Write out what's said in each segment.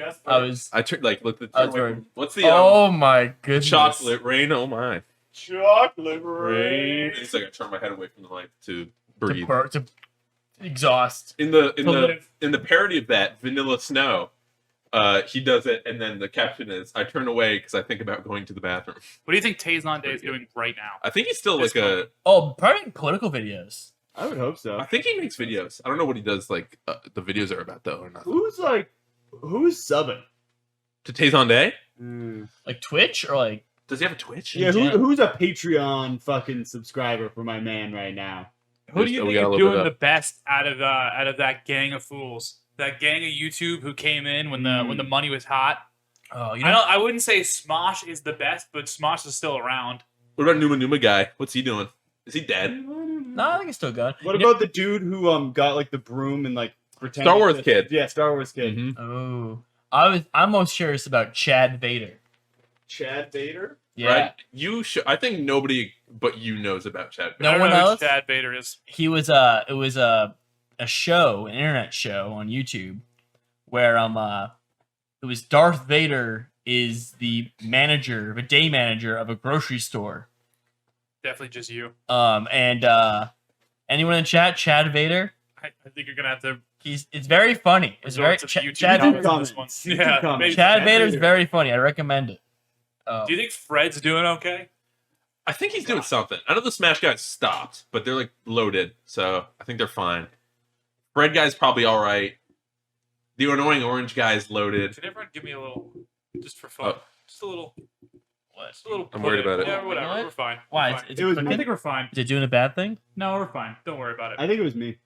guess. I turned like look at what's the oh my goodness. chocolate rain? Oh my. Chocolate rain. It's like I turn my head away from the mic to breathe. To exhaust. In the parody of that, Vanilla Snow, he does it, and then the caption is, "I turn away because I think about going to the bathroom." What do you think Tazon Day is doing right now? I think he's still like a. Probably political videos. I would hope so. I think he makes videos. I don't know what he does. Like the videos are about though, or not. Who's subbing? To Tazon Day? Like Twitch or like. Does he have a Twitch? Yeah, who's a Patreon fucking subscriber for my man right now? Who do you think is doing the best out of that gang of fools? That gang of YouTube who came in when the money was hot. Oh, I wouldn't say Smosh is the best, but Smosh is still around. What about Numa guy? What's he doing? Is he dead? No, I think it's still good. What about the dude who got like the broom and like pretended Star Wars kid? Yeah, Star Wars kid. Mm-hmm. Oh, I'm most curious about Chad Vader. Chad Vader? Yeah. Right? You should. I think nobody but you knows about Chad Vader. No one knows knows who Chad Vader is. He was it was a show, an internet show on YouTube where it was Darth Vader is the day manager of a grocery store. Definitely just you. And anyone in chat, Chad Vader. I think you're gonna have to. It's very funny. It's very Chad Vader's very funny. I recommend it. Do you think Fred's doing okay? I think he's doing something. I know the Smash guys stopped, but they're like loaded, so I think they're fine. Fred guy's probably all right. The annoying orange guy's loaded. Can everyone give me a little, just for fun, just a little? What? Just a little. I'm worried about it. Yeah, whatever. What? We're fine. Why? We're fine. It was I think we're fine. Is it doing a bad thing? No, we're fine. Don't worry about it. I think it was me.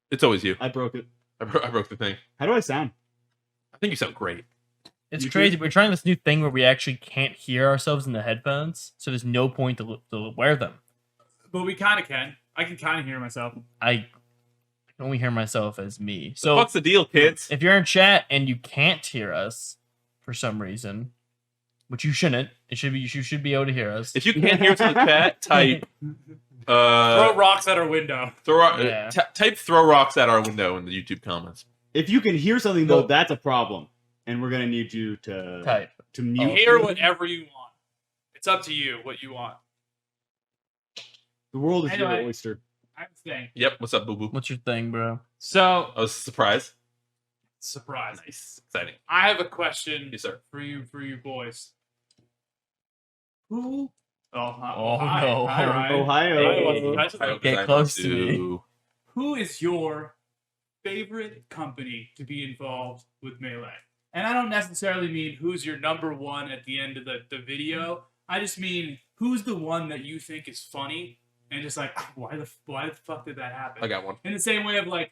It's always you. I broke it. I broke the thing. How do I sound? I think you sound great. It's crazy. We're trying this new thing where we actually can't hear ourselves in the headphones, so there's no point to wear them. But we kind of can. I can kind of hear myself. I can only hear myself as me. So So what's the deal, kids? if you're in chat and you can't hear us for some reason, which you shouldn't, you should be able to hear us. If you can't hear us in the chat, type. Throw rocks at our window. Type throw rocks at our window in the YouTube comments. If you can hear something though, that's a problem, and we're gonna need you to Type. to mute. Hear whatever you want. It's up to you what you want. The world is Anyway. your oyster. I'm saying. Yep. What's up, boo boo? What's your thing, bro? So, Oh, it's a surprise. surprise. Nice, exciting. I have a question Yes, sir. for you boys. Who? Oh, hi. no. Hi, Ryan. Ohio. Hi, Get close to me. Who is your favorite company to be involved with Melee? And I don't necessarily mean who's your number one at the end of the video. I just mean who's the one that you think is funny and just like, why the fuck did that happen? I got one. In the same way of like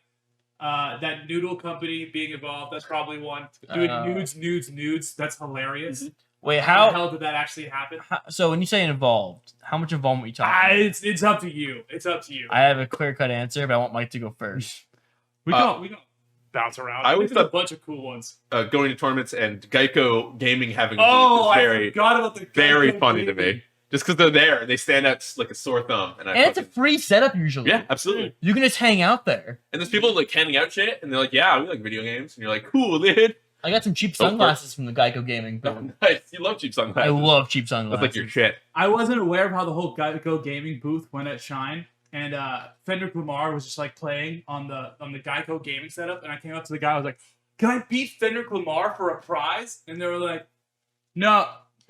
that noodle company being involved, that's probably one. Doing nudes, that's hilarious. Wait, How the hell did that actually happen? So when you say involved, how much involvement are you talking? It's up to you. It's up to you. I have a clear-cut answer, but I want Mike to go first. We don't bounce around. I I always think there's a thought- bunch of cool ones. Going to tournaments and Geico Gaming having a Oh, booth is I very, forgot about the very Geico funny to Gaming. me. Just because they're there, they stand out like a sore thumb. And And it's a free setup usually. yeah, absolutely. You can just hang out there. And there's people like handing out shit, and they're like, "Yeah, we like video games," and you're like, "Cool, dude." I got some cheap Go for it. sunglasses from the Geico Gaming. Oh, nice. You love cheap sunglasses. I love cheap sunglasses. That's like your shit. I wasn't aware of how the whole Geico Gaming booth went at Shine, and Fender Kumar was just like playing on the Geico Gaming setup, and I came up to the guy, I was like, "Can I beat Fender Kumar for a prize?" And they were like, "No."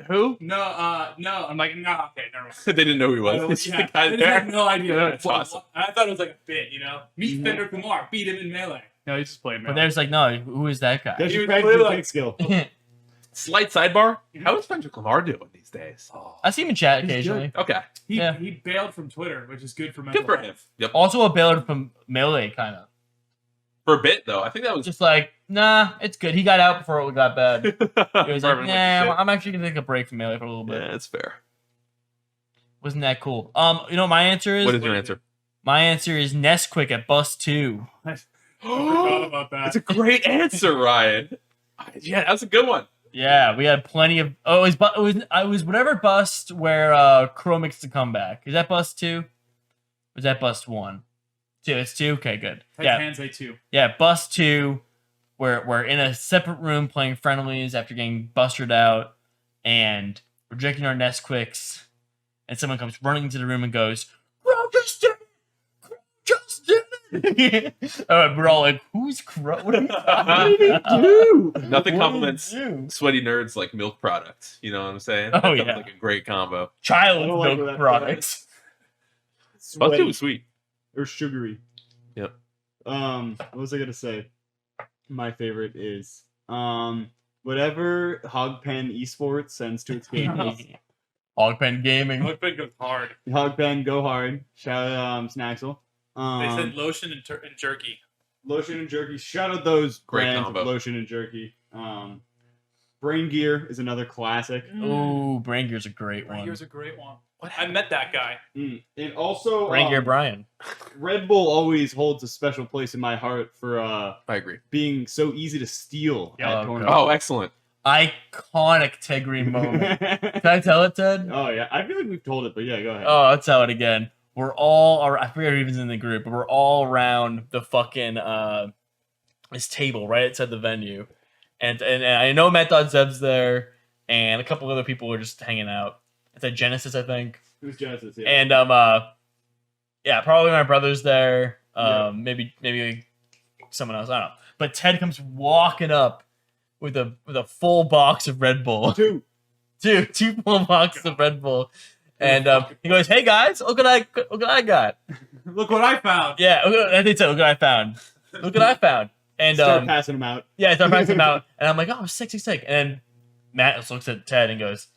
Who? No, no. I'm like, no, okay, never mind. They didn't know who he was. It's just the guy they just there. had no idea. That's awesome. I thought it was like a bit, you know? Meet Fender Kumar, beat him in Melee. No, he's just playing Melee. But there's like, no, who is that guy? There's He your was practical literally kick skill. Slight sidebar. How is Fender Lamar doing these days? I see him in chat He's occasionally. Okay. He bailed from Twitter, which is good for mental Good for health. him. Yep. Also a bailed from Melee, kind of. For a bit, though. I think that was Just like, nah, it's good. He got out before it got bad. He was like, Everyone likes nah, I'm actually gonna take a break from Melee for a little shit. bit. Yeah, that's fair. Wasn't that cool? You know what my answer is? What is your answer? My answer is Nesquik at Bus 2. I forgot about that. That's a great answer, Ryan. Yeah, that's a good one. Yeah, we had plenty of. Oh, it was whatever bust where Crow makes the comeback. Is that Bust 2? Or is that Bust 1? 2. It's 2. Okay, good. Type Yeah, Pansay 2. yeah. Bust 2. we're in a separate room playing friendlies after getting busted out, and we're drinking our Nesquiks, and someone comes running into the room and goes, "Crow just did it! Crow just did it!" We're all like, "Who's Crow? What did he do? Nothing What compliments did he do? sweaty nerds like milk products. You know what I'm saying? Oh, That sounds yeah. like a great combo. Child I don't like milk where that products." Buzzkill Sweaty was sweet. or sugary. Yep. What was I gonna say? My favorite is whatever Hogpen Esports sends to its gamers. Hogpen Gaming. Hogpen goes hard. Hogpen, go hard. Shout out Snaxel. They said lotion and jerky. Lotion and jerky. Shout out those Great brands combo. of lotion and jerky. Brain Gear is another classic. Ooh, Brain Gear's a great one. Here's a great one. I met that guy. And also, Brain Gear Brian. Red Bull always holds a special place in my heart for I agree. being so easy to steal Yeah, at oh, tournaments. Oh, excellent. Iconic Tegri moment. Can I tell it, Ted? Oh yeah, I feel like we've told it, but yeah, go ahead. Oh, I'll tell it again. We're all, I forget who even's in the group, but we're all around the fucking, this table right outside the venue. And I know Matt.Zeb's there, and a couple other people were just hanging out. It's at Genesis, I think. Who's Genesis? Yeah. And, yeah, probably my brother's there. Yeah. Maybe someone else, I don't know. But Ted comes walking up with a full box of Red Bull. two. Two full boxes of Red Bull. And he goes, "Hey guys, look what I got." Look what I found. Yeah, I think so. Look what I found. Look what I found. And Start passing them out. yeah, I start passing them out, and I'm like, "Oh, sick." And then Matt just looks at Ted and goes,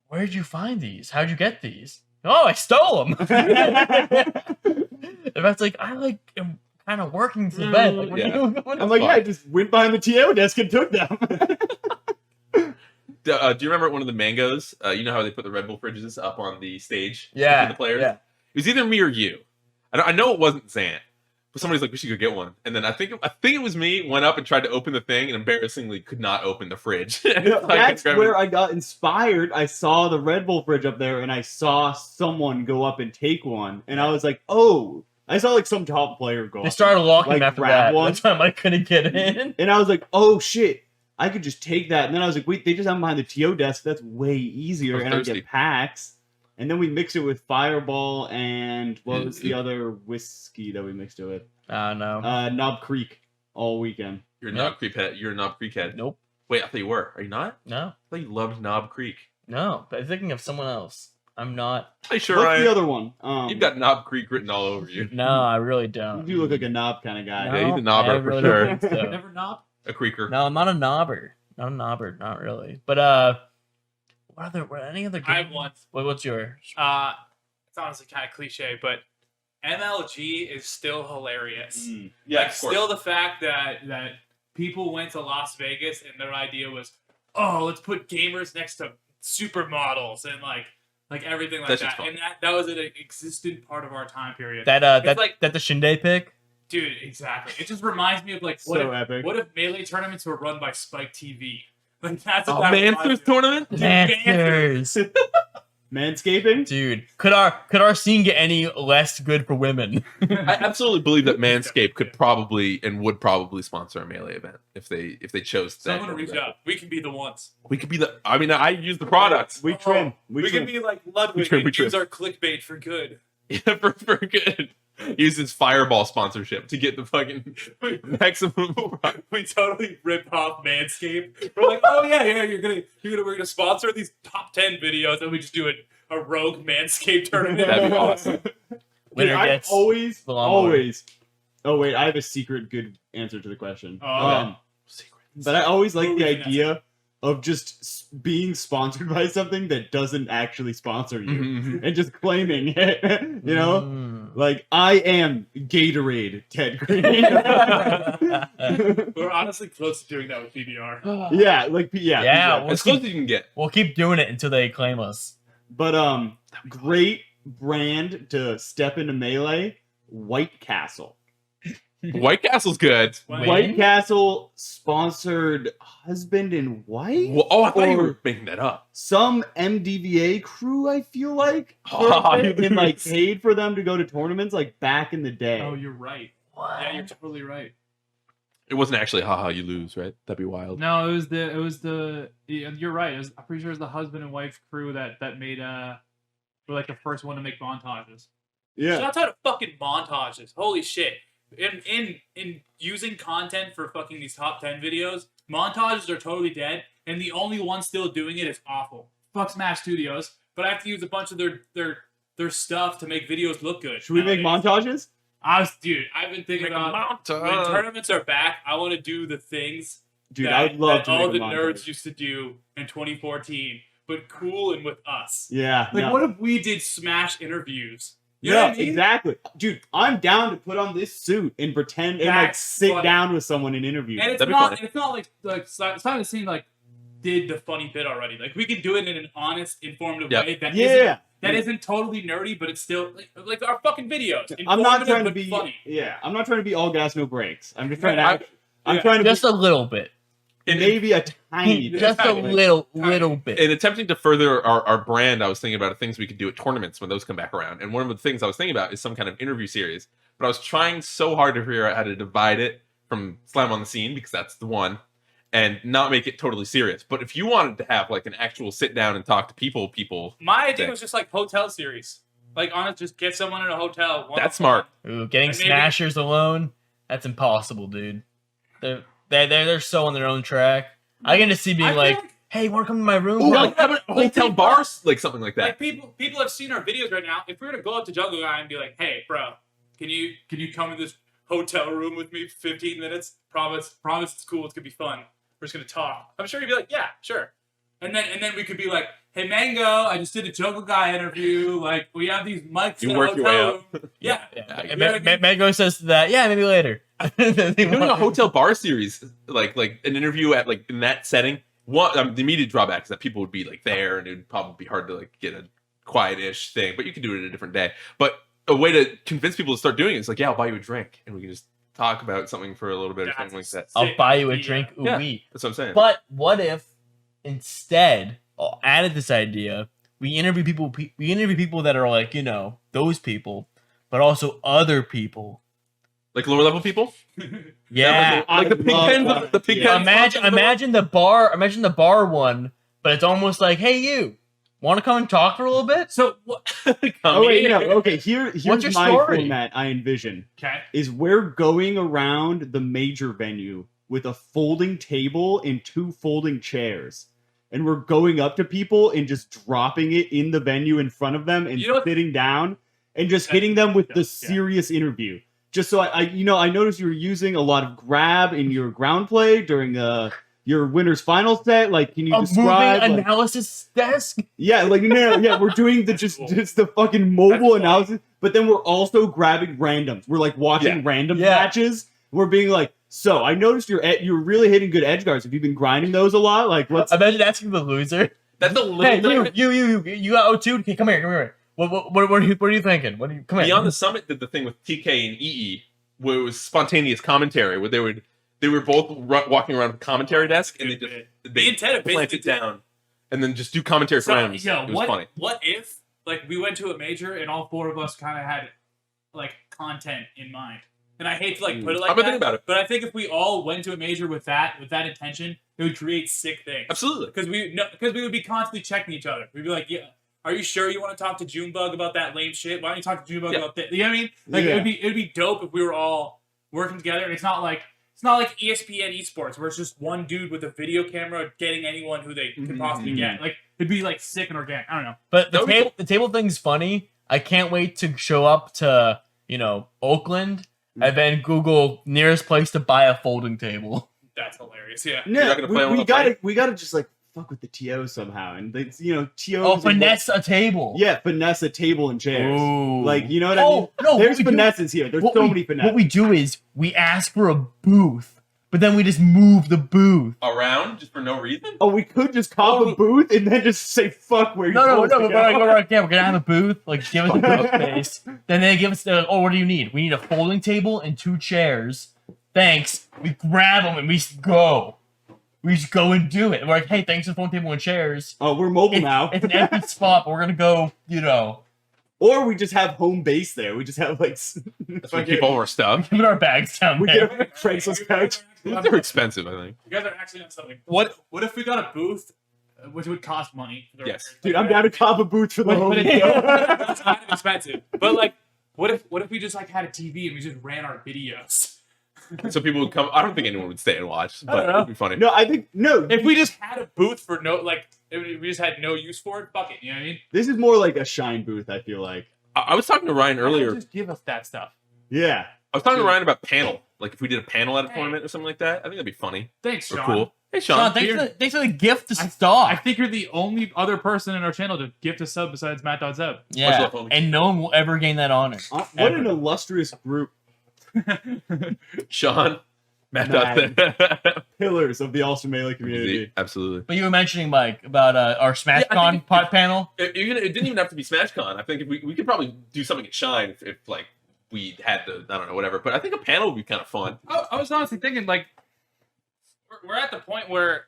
"Where'd you find these? How'd you get these?" "Oh, I stole them." And Matt's like, "I am kind of working to the bed." Like, what are you doing? I'm like, yeah, I just went behind the TO desk and took them. Do you remember at one of the mangoes? You know how they put the Red Bull fridges up on the stage? Yeah, between the players? yeah. It was either me or you. I know it wasn't Zant, but somebody's like, "We should go get one." And then I think it was me. Went up and tried to open the thing, and embarrassingly could not open the fridge. That's where I got inspired. I saw the Red Bull fridge up there, and I saw someone go up and take one, and I was like, "Oh!" I saw like some top player go. They up started locking like, after grab that. one. That's why I couldn't get in. And I was like, "Oh shit! I could just take that." And then I was like, "Wait, they just have them behind the TO desk. That's way easier." I'm And I thirsty. get packs. And then we mix it with Fireball and what was the other whiskey that we mixed it with? No. Knob Creek all weekend. You're a Yep. Knob Creek head. You're a Knob Creek head. Nope. Wait, I thought you were. Are you not? No. I thought you loved Knob Creek. No. But I'm thinking of someone else. I'm not. Hey, sure, What's Ryan. the other one? You've got Knob Creek written all over you. No, I really You don't. do look like a knob kind of guy. No, Yeah, he's a knobber I for really sure. don't think so. Never knob. A creeker. No, I'm not a knobber. Not a knobber. Not really. But any other? I have game? one. What's yours? It's honestly kind of cliche, but MLG is still hilarious. Yeah, Like, of course. still the fact that people went to Las Vegas and their idea was, oh, let's put gamers next to supermodels and like everything like That's just that. fun. And that was an existent part of our time period. That It's like- that the Shinday pick. Dude, exactly. It just reminds me of like So epic. what if Melee tournaments were run by Spike TV? Like that's Oh, what that reminds Mansers me of. tournament? Masters. Manscaping? Dude, could our scene get any less good for women? I absolutely believe that Manscaped could probably and would probably sponsor a Melee event if they chose to. Someone reach out. We can be the ones. We could be the. I mean, I use the product. We trim. We trim. can be like Ludwig trim, we and use trim. our clickbait for good. Yeah, for good. Use his Fireball sponsorship to get the fucking maximum. We totally ripped off Manscaped. We're like, oh yeah, we're gonna sponsor these top 10 videos, and we just do a rogue Manscaped tournament. That'd be awesome. Winner Dude, I gets always. the lawnmower. Oh wait, I have a secret good answer to the question. Oh, Secret. But I always like the Ooh, idea of just being sponsored by something that doesn't actually sponsor you Mhm. and just claiming it. You know, Mm. like I am Gatorade, Ted Green. We're honestly close to doing that with PBR. yeah, like yeah, Yeah, exactly. As close as you can get. We'll keep doing it until they claim us. But great brand to step into Melee, White Castle. White Castle's good. Wait. White Castle sponsored Husband and Wife. Well, oh, I thought you Or- were making that up. Some MDVA crew, I feel like, Oh, you and like lose. paid for them to go to tournaments like back in the day. Oh, you're right. Yeah, you're totally right. It wasn't actually haha you lose, right? That'd be wild. No, it was the. You're right. I'm pretty sure it was the husband and wife crew that made were like the first one to make montages. Yeah. Shouts out to fucking montages. Holy shit. In using content for fucking these top 10 videos, montages are totally dead, and the only one still doing it is awful. Fuck Smash Studios, but I have to use a bunch of their stuff to make videos look good. Should we make montages? I've been thinking about when Montage. tournaments are back, I want to do the things Dude, that, I'd love that to all make the a nerds montage. used to do in 2014, but cool and with us. Yeah. Like, no. what if we did Smash interviews? You know Yeah, what I mean? exactly. Dude, I'm down to put on this suit and pretend and like That's sit funny. down with someone and interview. And it's That'd be not. funny. It's not like it's not the scene like did the funny bit already. Like we can do it in an honest, informative Yep. way that Yeah. isn't totally nerdy, but it's still like our fucking videos. I'm not Informative, trying to but be funny. Yeah, I'm not trying to be all gas no brakes. I'm just trying to Yeah, I'm trying to Just a little bit. be maybe a tiny bit. Just a tiny. little bit. In attempting to further our brand, I was thinking about things we could do at tournaments when those come back around. And one of the things I was thinking about is some kind of interview series. But I was trying so hard to figure out how to divide it from Slam on the Scene, because that's the one, and not make it totally serious. But if you wanted to have like an actual sit down and talk to people, My idea Thing. was just like hotel series. Like honest, just get someone in a hotel. That's smart. Ooh, getting And maybe- smashers alone, that's impossible, dude. They're so on their own track. I can just see being I feel like, hey, wanna come to my room? Ooh, bro?" like have a hotel bars, like something like that. Like people have seen our videos right now. If we were to go up to Jungle Guy and be like, "Hey, bro, can you come in this hotel room with me for 15 minutes? Promise it's cool. It's gonna be fun. We're just gonna talk." I'm sure he'd be like, "Yeah, sure." And then we could be like, "Hey, Mango, I just did a Jungle Guy interview. Like, we have these mics You in a work hotel your way room." up. Yeah. Yeah. Like, And you know what I mean? Mango says to that, yeah, maybe later. Doing a hotel bar series, like an interview at like in that setting. One, the immediate drawback is that people would be like there, and it would probably be hard to like get a quiet-ish thing. But you could do it at a different day. But a way to convince people to start doing it is like, yeah, I'll buy you a drink, and we can just talk about something for a little bit or That's something like that. I'll buy you a Yeah. drink. Ooh, Yeah. wee. That's what I'm saying. But what if instead, added this idea, we interview people that are like, those people, but also other people. Like lower level people. Yeah. Like the I pig love pens. that. The pig Yeah. pens. Imagine the bar one, but it's almost like, hey, you want to come and talk for a little bit? So what? Oh wait, no. Okay, here's What's your my story? format I envision. Okay. Is we're going around the major venue with a folding table and 2 folding chairs. And we're going up to people and just dropping it in the venue in front of them and You know what- sitting down and just hitting them with the Yeah. serious interview. Just so I noticed you were using a lot of grab in your ground play during your winner's final set. Like, can you A describe? moving like- analysis desk? yeah, like yeah, we're doing the just the fucking mobile That's funny. analysis, but then we're also grabbing randoms. We're like watching Yeah. random Yeah. matches. We're being like, so I noticed you're really hitting good edge guards. Have you been grinding those a lot? Like, what's Imagine asking the loser. That's a Hey, little. you got O2? Okay, come here. What are you thinking? Come here. Beyond the Summit did the thing with TK and EE, where it was spontaneous commentary, where they were both walking around the commentary desk, and they just Me and Ted have plant basically it down, and then just do commentary for randoms. yo, It was what, funny. what if like we went to a major and all 4 of us kind of had like content in mind? And I hate to like put it like I've been that, thinking about it. but I think if we all went to a major with that intention, it would create sick things. Absolutely. Because we would be constantly checking each other. We'd be like, yeah, are you sure you want to talk to Junebug about that lame shit? Why don't you talk to Junebug Yeah. about that? You know what I mean? Like Yeah. it'd be dope if we were all working together. And it's not like ESPN esports where it's just one dude with a video camera getting anyone who they could possibly Mhm. get. Like it'd be like sick and organic. I don't know. But That would be the table thing's funny. I can't wait to show up to, Oakland and then Google nearest place to buy a folding table. That's hilarious. Yeah. You're no? not gonna play on We the gotta just like fuck with the TO somehow, and they, TO. Oh, finesse a table. Yeah, finesse a table and chairs. Ooh. Like, you know what I mean? No, There's what we do- finesses here. There's what so we- many finesses. What we do is we ask for a booth, but then we just move the booth. Around just for no reason. Oh, we could just cop a booth and then just say fuck where you No, told us to we're gonna have a booth. Like, give us a booth space. Then they give us what do you need? We need a folding table and 2 chairs. Thanks. We grab them and we just go. We just go and do it. We're like, hey, thanks for the folding table and chairs. Oh, we're mobile now. It's an empty spot, but we're gonna go, Or we just have home base there. We just have like. That's where we keep all our stuff. Put our bags down We there. get a Craigslist couch. They're expensive, I think. You guys are actually on something. What if we got a booth, which would cost money? For the Yes. record? Dude, I'm down to cop a booth for the But home. it's kind of expensive. But like, what if we just like had a TV and we just ran our videos? So people would come. I don't think anyone would stay and watch, I don't but know. it'd be funny. No, I think no. If we just had a booth for no, like, if we just had no use for it, fuck it. You know what I mean? This is more like a Shine booth. I feel like. I was talking to Ryan earlier. Just give us that stuff. Yeah. I was talking to Ryan about panel. Like if we did a panel at a tournament or something like that, I think that'd be funny Thanks, or Sean. cool. Hey, Sean. Sean, thanks for the gift to stock. I think you're the only other person in our channel to gift a sub besides Matt.Zeb. Yeah, love, homie. and no one will ever gain that honor. What Ever. an illustrious group. Sean. Matt. Pillars of the Allston Melee community. Absolutely. But you were mentioning, Mike, about our I SmashCon think pot panel. It didn't even have to be SmashCon. I think if we could probably do something at Shine if like we had the I don't know whatever. But I think a panel would be kind of fun. I was honestly thinking, like, we're at the point where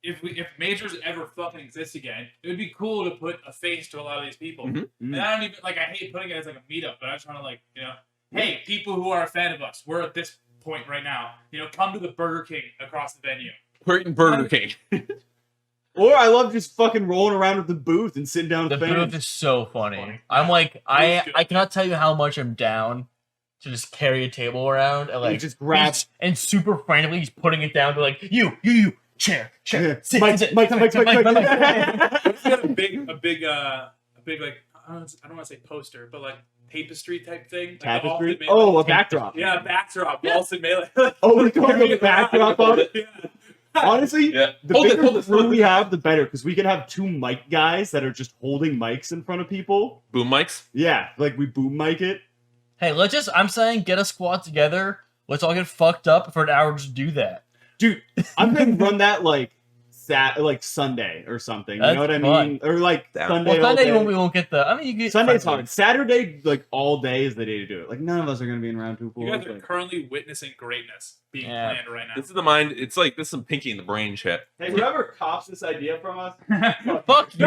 if majors ever fucking exist again, it would be cool to put a face to a lot of these people. Mhm. And I don't even like. I hate putting it as like a meetup, but I just want to like, hey, people who are a fan of us, we're at this point right now. Come to the Burger King across the venue. We're eating Burger King. Or I love just fucking rolling around with the booth and sitting down The with fans. booth is so funny. Funny. I'm like, I good. cannot tell you how much I'm down to just carry a table around and like just grab- and super frantically he's putting it down to like you chair Yeah. sit, Mike, sit, Mike, come Mike, here, Mike, Mike, Mike. Mike. What if we had a big like I don't want to say poster, but like tapestry type thing. Like the Tapestry? Allston Melee. Oh, a backdrop. Yeah, backdrop. Allston Melee. Oh, we're talking the backdrop on it? Yeah. Honestly, Yeah. the Hold it, bigger hold it, crew hold it. we have, the better. Because we can have two mic guys that are just holding mics in front of people. Boom mics. Yeah, like we boom mic it. Hey, I'm saying get a squad together. Let's all get fucked up for an hour to do that. Dude, I'm gonna run that like Sunday or something. You That's know what I fun. mean? Or like Down. Sunday. Well, all Sunday day. we won't get the. I mean, you get Sunday's Friday. hard. Saturday, like all day, is the day to do it. Like none of us are gonna be in round 2 You guys are pools. currently witnessing greatness being Yeah. planned right now. This is the mind. It's like this is some pinky in the brain shit. Hey, whoever cops this idea from us, Fuck you.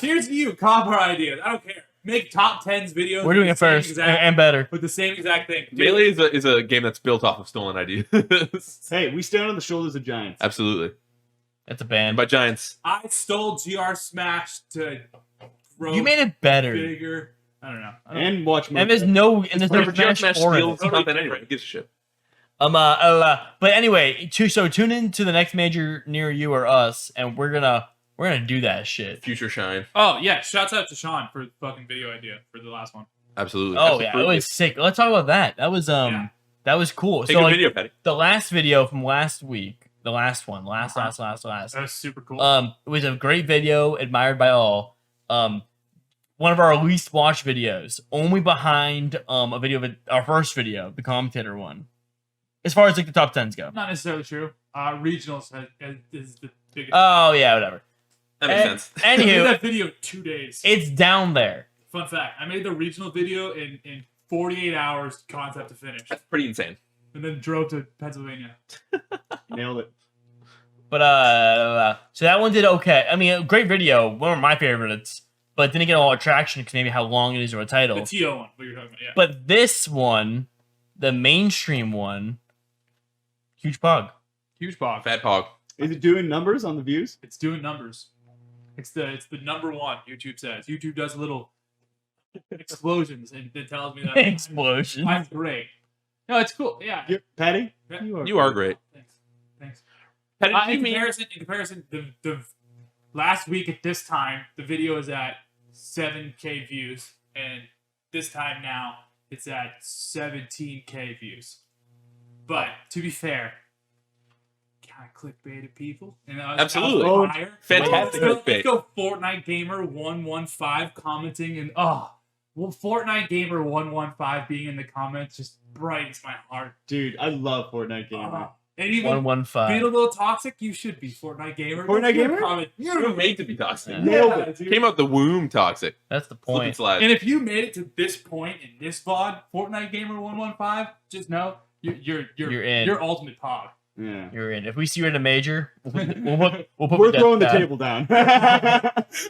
Here's to you, cop our ideas. I don't care. Make top 10s videos. We're doing with it the same first exact- and better. with the same exact thing. Dude, Melee is a game that's built off of stolen ideas. hey, we stand on the shoulders of giants. Absolutely. That's a And band. by Giants. I stole GR Smash to grow You made it better. bigger. I don't know. And watch And there's no Smash for it. content anyway. Who gives a shit? But anyway, so tune in to the next major near you or us, and we're gonna do that shit. Future Shine. Oh yeah, shouts out to Sean for the fucking video idea for the last one. Absolutely. Oh yeah, it Absolutely. was sick. Let's talk about that. That was Yeah. that was cool. Take So a like video, Patty. the last video from last week, the last one, last. That was super cool. It was a great video, admired by all. One of our least watched videos, only behind a video of our first video, the commentator one. As far as like the top 10s go. Not necessarily true. Regionals is the biggest. Oh yeah, whatever. That makes sense. I made Anywho, that video in 2 days. it's down there. Fun fact: I made the regional video in 48 hours, concept to finish, That's pretty insane. and then drove to Pennsylvania. Nailed it. But so that one did okay. I mean, a great video, one of my favorites, but didn't get a lot of traction because maybe how long it is or a title. The TO one, what you're talking about, yeah. But this one, the mainstream one, huge bug. Huge box. Fat Pog. Is it doing numbers on the views? It's doing numbers. It's the number one. YouTube says. YouTube does little explosions and it tells me that Explosion. I'm great. No, it's cool. Yeah. Patty? Yeah. You are great. Thanks. Patty, do you In mean comparison, the last week at this time, the video is at 7K views, and this time now it's at 17K views. But to be fair, kind of clickbaited people. And Absolutely. I was higher. Fantastic Let's clickbait. go Fortnite Gamer 115 commenting, and Fortnite Gamer 115 being in the comments just brightens my heart. Dude, I love Fortnite Gamer. And even being 115. a little toxic, you should be Fortnite Gamer. Fortnite That's your Gamer? comment. you were made to be toxic? Yeah. Nailed it. dude. Came out the womb toxic. That's the Slip and point. slide. And if you made it to this point in this VOD, Fortnite Gamer 115, just know you're You're in. You're ultimate pog. Yeah. You're in. If we see you at a major, we'll put We're death throwing the down. table down.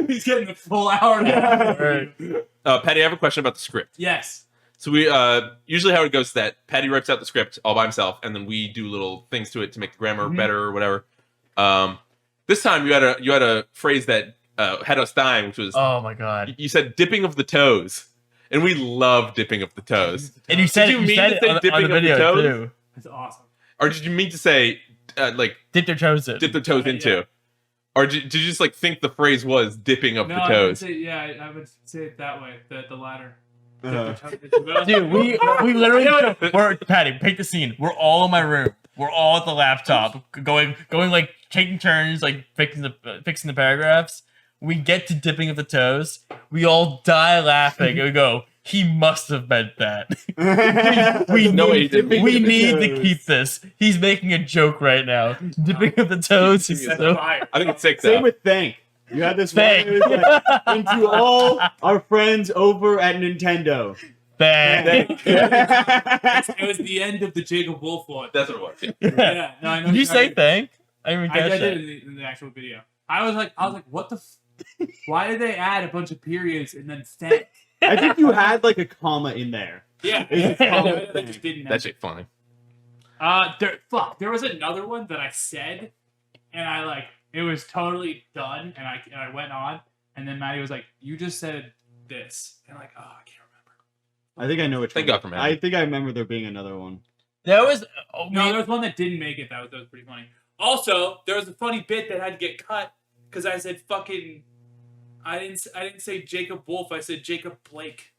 He's getting the full hour now. Right. Patty, I have a question about the script. Yes. So we usually how it goes is that Patty writes out the script all by himself, and then we do little things to it to make the grammar better or whatever. This time you had a phrase that had us dying, which was Oh my god. you said dipping of the toes, and we love dipping of the toes. And you said Did you mean said to it say on dipping the of the video toes? too. That's awesome. Or did you mean to say like Dip their toes in. dip their toes into? Yeah. Or did you just like think the phrase was dipping of No, the I would toes? say, I would say it that way. The latter. Dude, we literally we're Patty, pick the scene. We're all in my room. We're all at the laptop, going like taking turns, like fixing the paragraphs. We get to dipping of the toes. We all die laughing. And we go, he must have meant that. we No, need, he didn't mean we to. need to keep this. He's making a joke right now. Dipping of the toes is so. Fire. I think it's sick Same though. with thank. You had this Thank. one. It was like, and to all our friends over at Nintendo. Bang. It was the end of the Jacob Wolf one. That's what it was. Yeah. Yeah, no, I know. Did you say thank? I didn't even I catch did that. it in the actual video. I was like, what the? Why did they add a bunch of periods and then thank? I think you had like a comma in there. Yeah, It's a common they thing. just didn't. That shit funny. There was another one that I said, and I like it was totally done, and I went on, and then Maddie was like, "You just said this," and I'm like, "Oh, I can't remember." I think I know which Thank one. God for Matt. I think I remember there being another one. That was No, there was one that didn't make it. That was pretty funny. Also, there was a funny bit that had to get cut because I said fucking. I didn't say Jacob Wolf. I said Jacob Blake.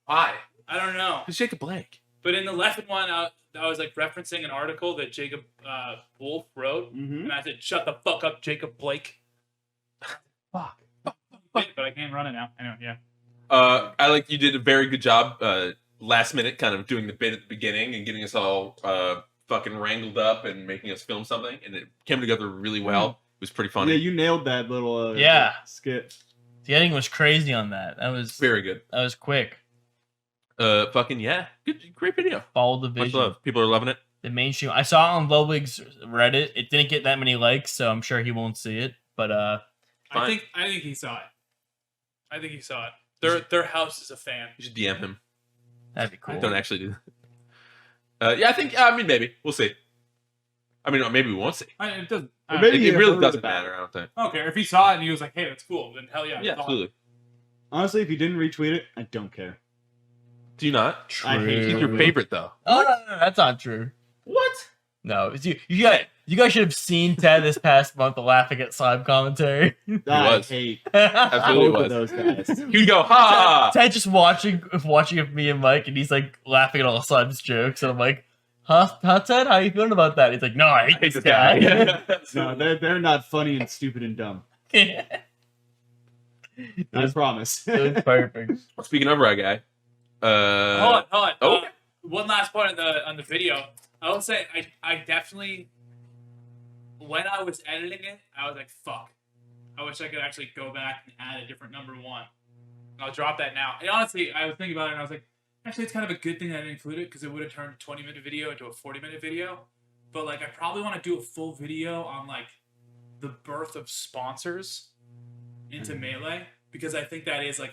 Why? I don't know. Who's Jacob Blake? But in the left one, I was like referencing an article that Jacob Wolf wrote, Mm-hmm. and I said, "Shut the fuck up, Jacob Blake." Fuck. But I can't run it now. Anyway, yeah. I like you did a very good job last minute kind of doing the bit at the beginning and getting us all fucking wrangled up and making us film something, and it came together really well. It was pretty funny. Yeah, you nailed that little Yeah. skit. the editing was crazy on that. That was Very good. quick. Fucking yeah. Good, great video. Followed the Much vision. love. People are loving it. The mainstream. I saw it on Ludwig's Reddit. It didn't get that many likes, so I'm sure he won't see it. But I Fine. think he saw it. I think he saw it. Their house is a fan. You should DM him. that'd be cool. Don't actually do that. Yeah, I mean, maybe. We'll see. I mean, maybe we won't see. It doesn't. Or I maybe It he really heard doesn't about matter, I don't think. don't care if he saw it and he was like, "Hey, that's cool." Then hell yeah. Yeah, it's awesome. absolutely. Honestly, if you didn't retweet it, I don't care. Do you not? I hate He's it. your favorite, though. Oh no, that's not true. What? No, it's you guys should have seen Ted this past month laughing at slime commentary. I was. hate Absolutely both was. of those guys. He'd go, ha! Ted just watching of me and Mike, and he's like laughing at all Slime's jokes, and I'm like, huh, Ted? How you feeling about that? He's like, no, I hate this guy. No, they're not funny and stupid and dumb. It I promise. was perfect. Speaking of our guy, Hold on. Oh. One last point on the video. I will say I definitely, when I was editing it, I was like, fuck. I wish I could actually go back and add a different number one. I'll drop that now. And honestly, I was thinking about it and I was like, actually, it's kind of a good thing that I didn't include it because it would have turned a 20-minute video into a 40-minute video. But like, I probably want to do a full video on like the birth of sponsors into Melee because I think that is like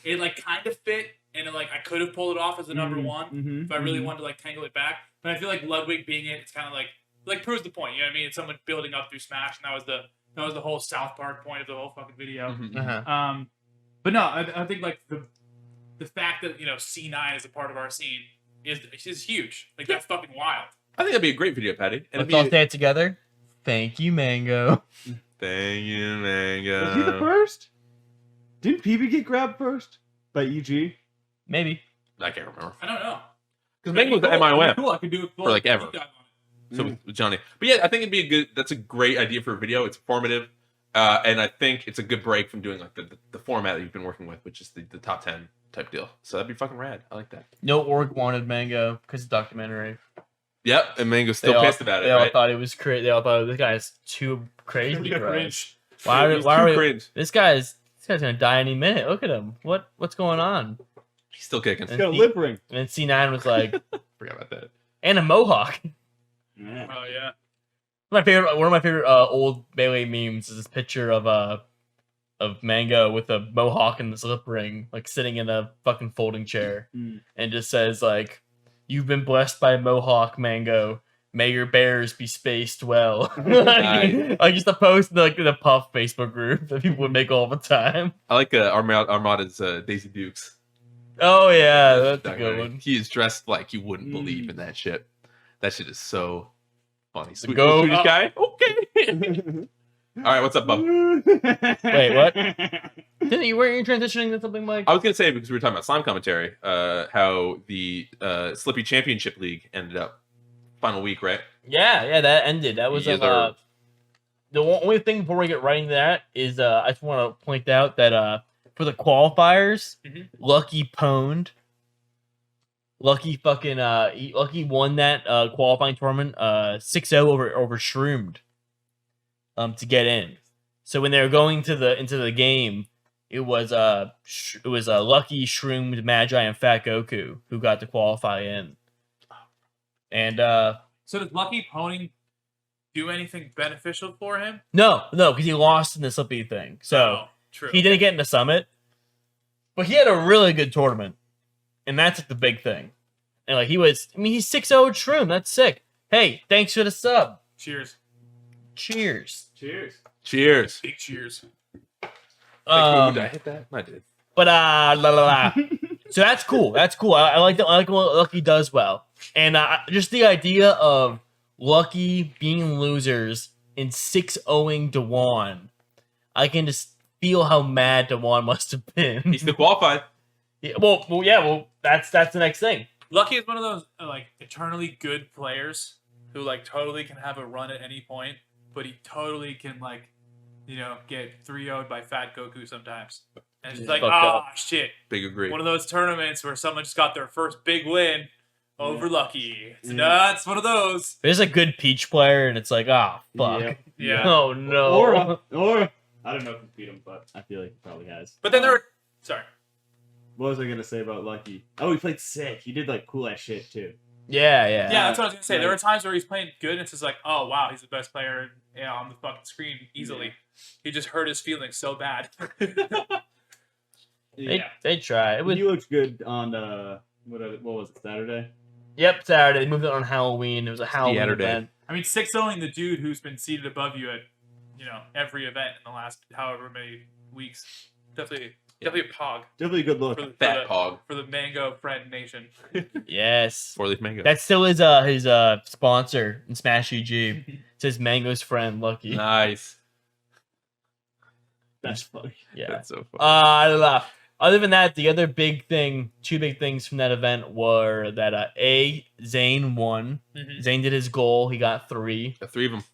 it like kind of fit and it, like I could have pulled it off as a number one Mm-hmm. if I really wanted to like tangle it back. But I feel like Ludwig being it, it's kind of like proves the point. You know what I mean? It's someone building up through Smash, and that was the whole South Park point of the whole fucking video. Mhm. Uh-huh. But no, I think like the fact that C9 is a part of our scene is huge. Like that's fucking wild. I think that'd be a great video, Patty. And Let's all stay together. Thank you, Mango. Thank you, Was he the Mango. first? Didn't PB get grabbed first by EG? Maybe. I can't remember. I don't know. Because Mango was the It'd be MIOM. Cool. I could do it For, like, ever. So Mm. with Johnny. But yeah, I think it'd be that's a great idea for a video. It's informative. And I think it's a good break from doing like the format that you've been working with, which is the top 10 type deal. So that'd be fucking rad. I like that. No org wanted Mango because of the documentary. Yep, and Mango's still They all- pissed about it, They all right? thought it was crazy. They all thought this guy's too crazy. for us. Cringe. Why He's are too we? cringe. This guy's gonna die any minute. Look at him. What's going on? He's still kicking. He's got a lip ring. And then C9 was like, Forgot about that. and a mohawk. Yeah. Oh yeah. One of my favorite old Melee memes is this picture of Mango with a mohawk and the slip ring, like sitting in a fucking folding chair, and just says like, "You've been blessed by mohawk, Mango. May your bears be spaced well." Like just a post in like the Puff Facebook group that people would make all the time. I like Armada's Daisy Dukes. Oh yeah, that's a good one. He is dressed like you wouldn't believe in that shit. That shit is so funny. Sweet, Go- Swedish guy. Okay. All right, what's up, Bub? Wait, what? Were you transitioning to something, Mike? I was gonna say, because we were talking about slime commentary, how the Slippy Championship League ended up final week, right? Yeah, that ended. That was the only thing before we get right into that is I just want to point out that for the qualifiers, Lucky pwned. Lucky fucking Lucky won that qualifying tournament 6-0 over Shroomed to get in. So when they were going into the game, it was Lucky, Shroomed, Magi, and Fat Goku who got to qualify in. And so does Lucky pwning do anything beneficial for him? No, because he lost in the Slippy thing. So true. He didn't get in the summit, but he had a really good tournament, and that's like the big thing. And like he's 6-0 Shroom. That's sick. Hey, thanks for the sub. Cheers. Cheers. Cheers. Cheers. Big cheers. Did I hit that? I did. But so that's cool. That's cool. I like that. I like what Lucky does well, and just the idea of Lucky being losers and 6-0ing Dewan. I can just feel how mad Dewan must have been. He's still qualified. Yeah, well, that's the next thing. Lucky is one of those like eternally good players who like totally can have a run at any point, but he totally can like, get 3-0'd by Fat Goku sometimes. And it's just like, shit. Big agree. One of those tournaments where someone just got their first big win over Lucky. It's nuts. One of those. There's a good Peach player, and it's like, fuck. Yeah. Oh no. Or I don't know if he beat him, but I feel like he probably has. But then sorry. What was I gonna say about Lucky? Oh, he played sick. He did like cool ass shit too. Yeah. Yeah, that's what I was gonna say. There were times where he's playing good, and it's just like, oh wow, he's the best player on the fucking screen easily. Yeah. He just hurt his feelings so bad. They try. He looked good on what was it, Saturday? Yep, Saturday. They moved it on Halloween. It was a Halloween event. I mean, 6-0ing the dude who's been seated above you at every event in the last however many weeks. Definitely a pog. Definitely a good look. Fat pog for the Mango Friend Nation. Yes. 4-leaf mango. That still is his sponsor in Smash EG. It says Mango's friend, Lucky. Nice. That's funny. Yeah. That's so funny. Other than that, the other two big things from that event were that Zane won. Zane did his goal. He got 3. Got 3 of them.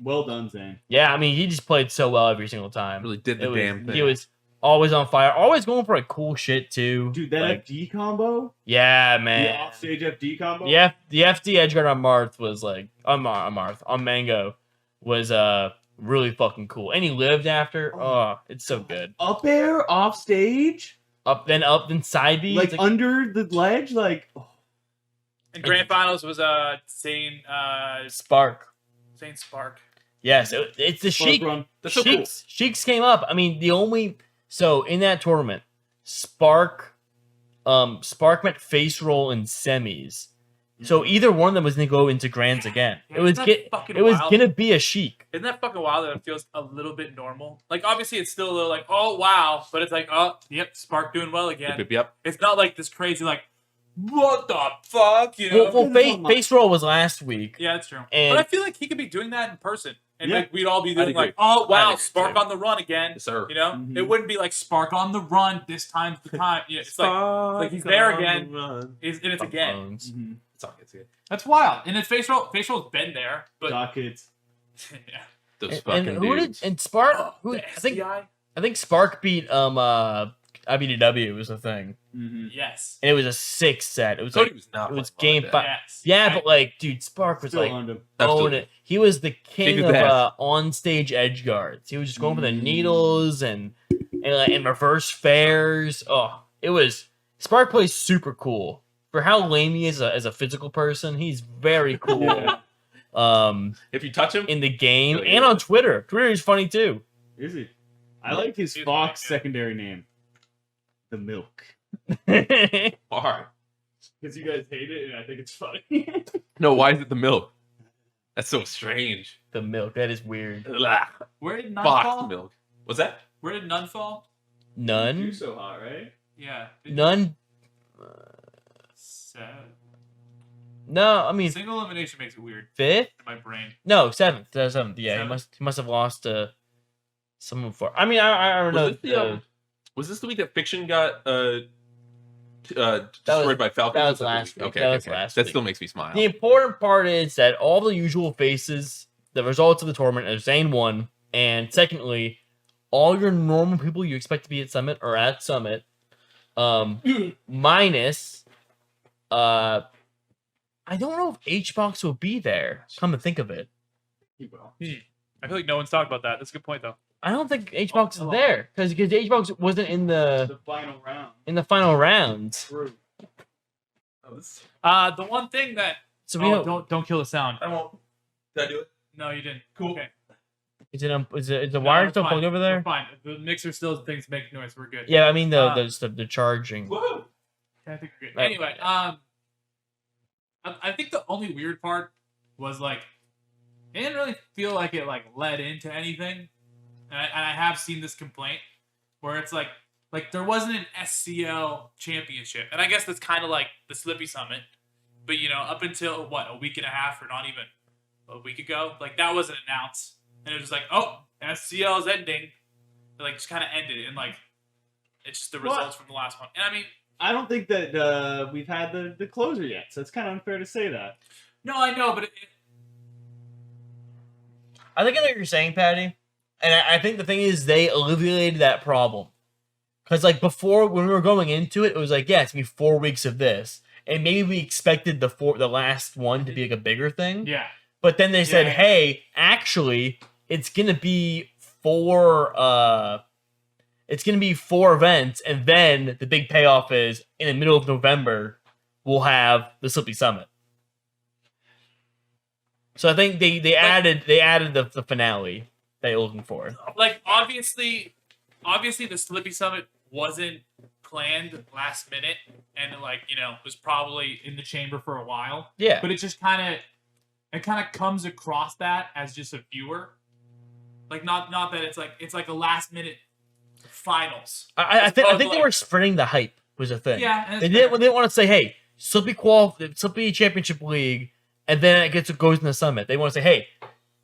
Well done, Zane. Yeah, I mean, he just played so well every single time. Really did the damn thing. He was always on fire. Always going for like cool shit too. Dude, that FD combo? Yeah, man. The offstage FD combo? Yeah, the FD edgeguard on Marth was like on Mango was really fucking cool. And he lived after. Oh, it's so good. Up air, off stage, up then side B, like under the ledge, like. And grand finals was Zane Spark. Zane Spark. Yes, it's the Sheik. That's so cool. Sheiks came up. I mean, in that tournament, Spark met Face Roll in semis. So either one of them was gonna go into grands again. It was gonna be a Sheik. Isn't that fucking wild that it feels a little bit normal? Like obviously it's still a little like, oh wow, but it's like, oh yep, Spark doing well again. Yep. It's not like this crazy like, what the fuck, Well, Face Roll was last week. Yeah, that's true. And but I feel like he could be doing that in person. And like we'd all be doing like, oh wow, Spark on the run again. Yes, sir. It wouldn't be like Spark on the run. This time's the time. It's like he's there again. And it's again. That's wild. And it's Face Roll's been there, but Dockets. Yeah. Those fucking dudes. Spark? I think Spark beat IBDW was the thing. Yes. And it was a 6 set. It was Cody like was not. it was game 5. Yes. Yeah, but like, dude, Spark was Still like owned him. own it. He was the king of of on-stage edge guards. He was just going for the needles and reverse fairs. Oh, it was Spark plays super cool. For how lame he is as a physical person, he's very cool. If you touch him, in the game Really and is. on Twitter. Twitter is funny too. Is he? I like his He's Fox like, yeah. secondary name. The Milk. hard. Because you guys hate it, and I think it's funny. No, why is it the milk? That's so strange. The milk. That is weird. Ugh. Where did none Fox fall? milk. What's that? Where did none fall? None. You're so hot, right? Yeah. None. Seven. No, I mean Single elimination makes it weird fifth. in my brain. No, seventh. Seventh. Yeah, Seventh? he must have lost to someone before. I mean, I don't know. Was this the week that Fiction got destroyed by Falcons? that was Or last the week. Okay, That okay, was okay. last That week. still makes me smile. The important part is that all the usual faces, the results of the tournament, are Zane won, and secondly, all your normal people you expect to be at Summit are at Summit, minus, I don't know if Hbox will be there. Come to think of it, He will. I feel like no one's talked about that. That's a good point, though. I don't think Hbox is Oh. there because Hbox wasn't in The final round. the final rounds. True. The one thing that So we know don't kill the sound. I won't. Did I do it? No, you didn't. Cool. Okay. is the No, wire we're still fine. plugged over We're there? fine. The mixer still thinks make noise. We're good. Yeah, I mean Uh, the charging. Woohoo! Okay, I think we're good. Right. Anyway, I think the only weird part was like it didn't really feel like it like led into anything, and I have seen this complaint where it's like there wasn't an SCL championship, and I guess that's kind of like the Slippy Summit, but you know up until what a week and a half or not even a week ago, like that wasn't announced, and it was just like oh SCL is ending, it, like just kind of ended, and like it's just the What? results from the last one, and I mean. I don't think that we've had the closer yet, so it's kind of unfair to say that. No, I know, but I think I know what you're saying, Patty. And I think the thing is they alleviated that problem. Because like before when we were going into it, it was like, yeah, it's gonna be 4 weeks of this. And maybe we expected the last one to be like a bigger thing. yeah, But then they said, Yeah. hey, actually, it's gonna be 4 events, and then the big payoff is in the middle of November, we'll have the Slippy Summit. So I think they added the finale that you're looking for. like obviously the Slippy Summit wasn't planned last minute, and like was probably in the chamber for a while. Yeah. But it just kind of comes across that as just a viewer, like not that it's like a last minute finals. I As think opposed to, they like- were spreading the hype was a thing. Yeah, and They it's didn't fair. want to say, hey, Slippy Championship League, and then it goes in the Summit. They want to say, hey,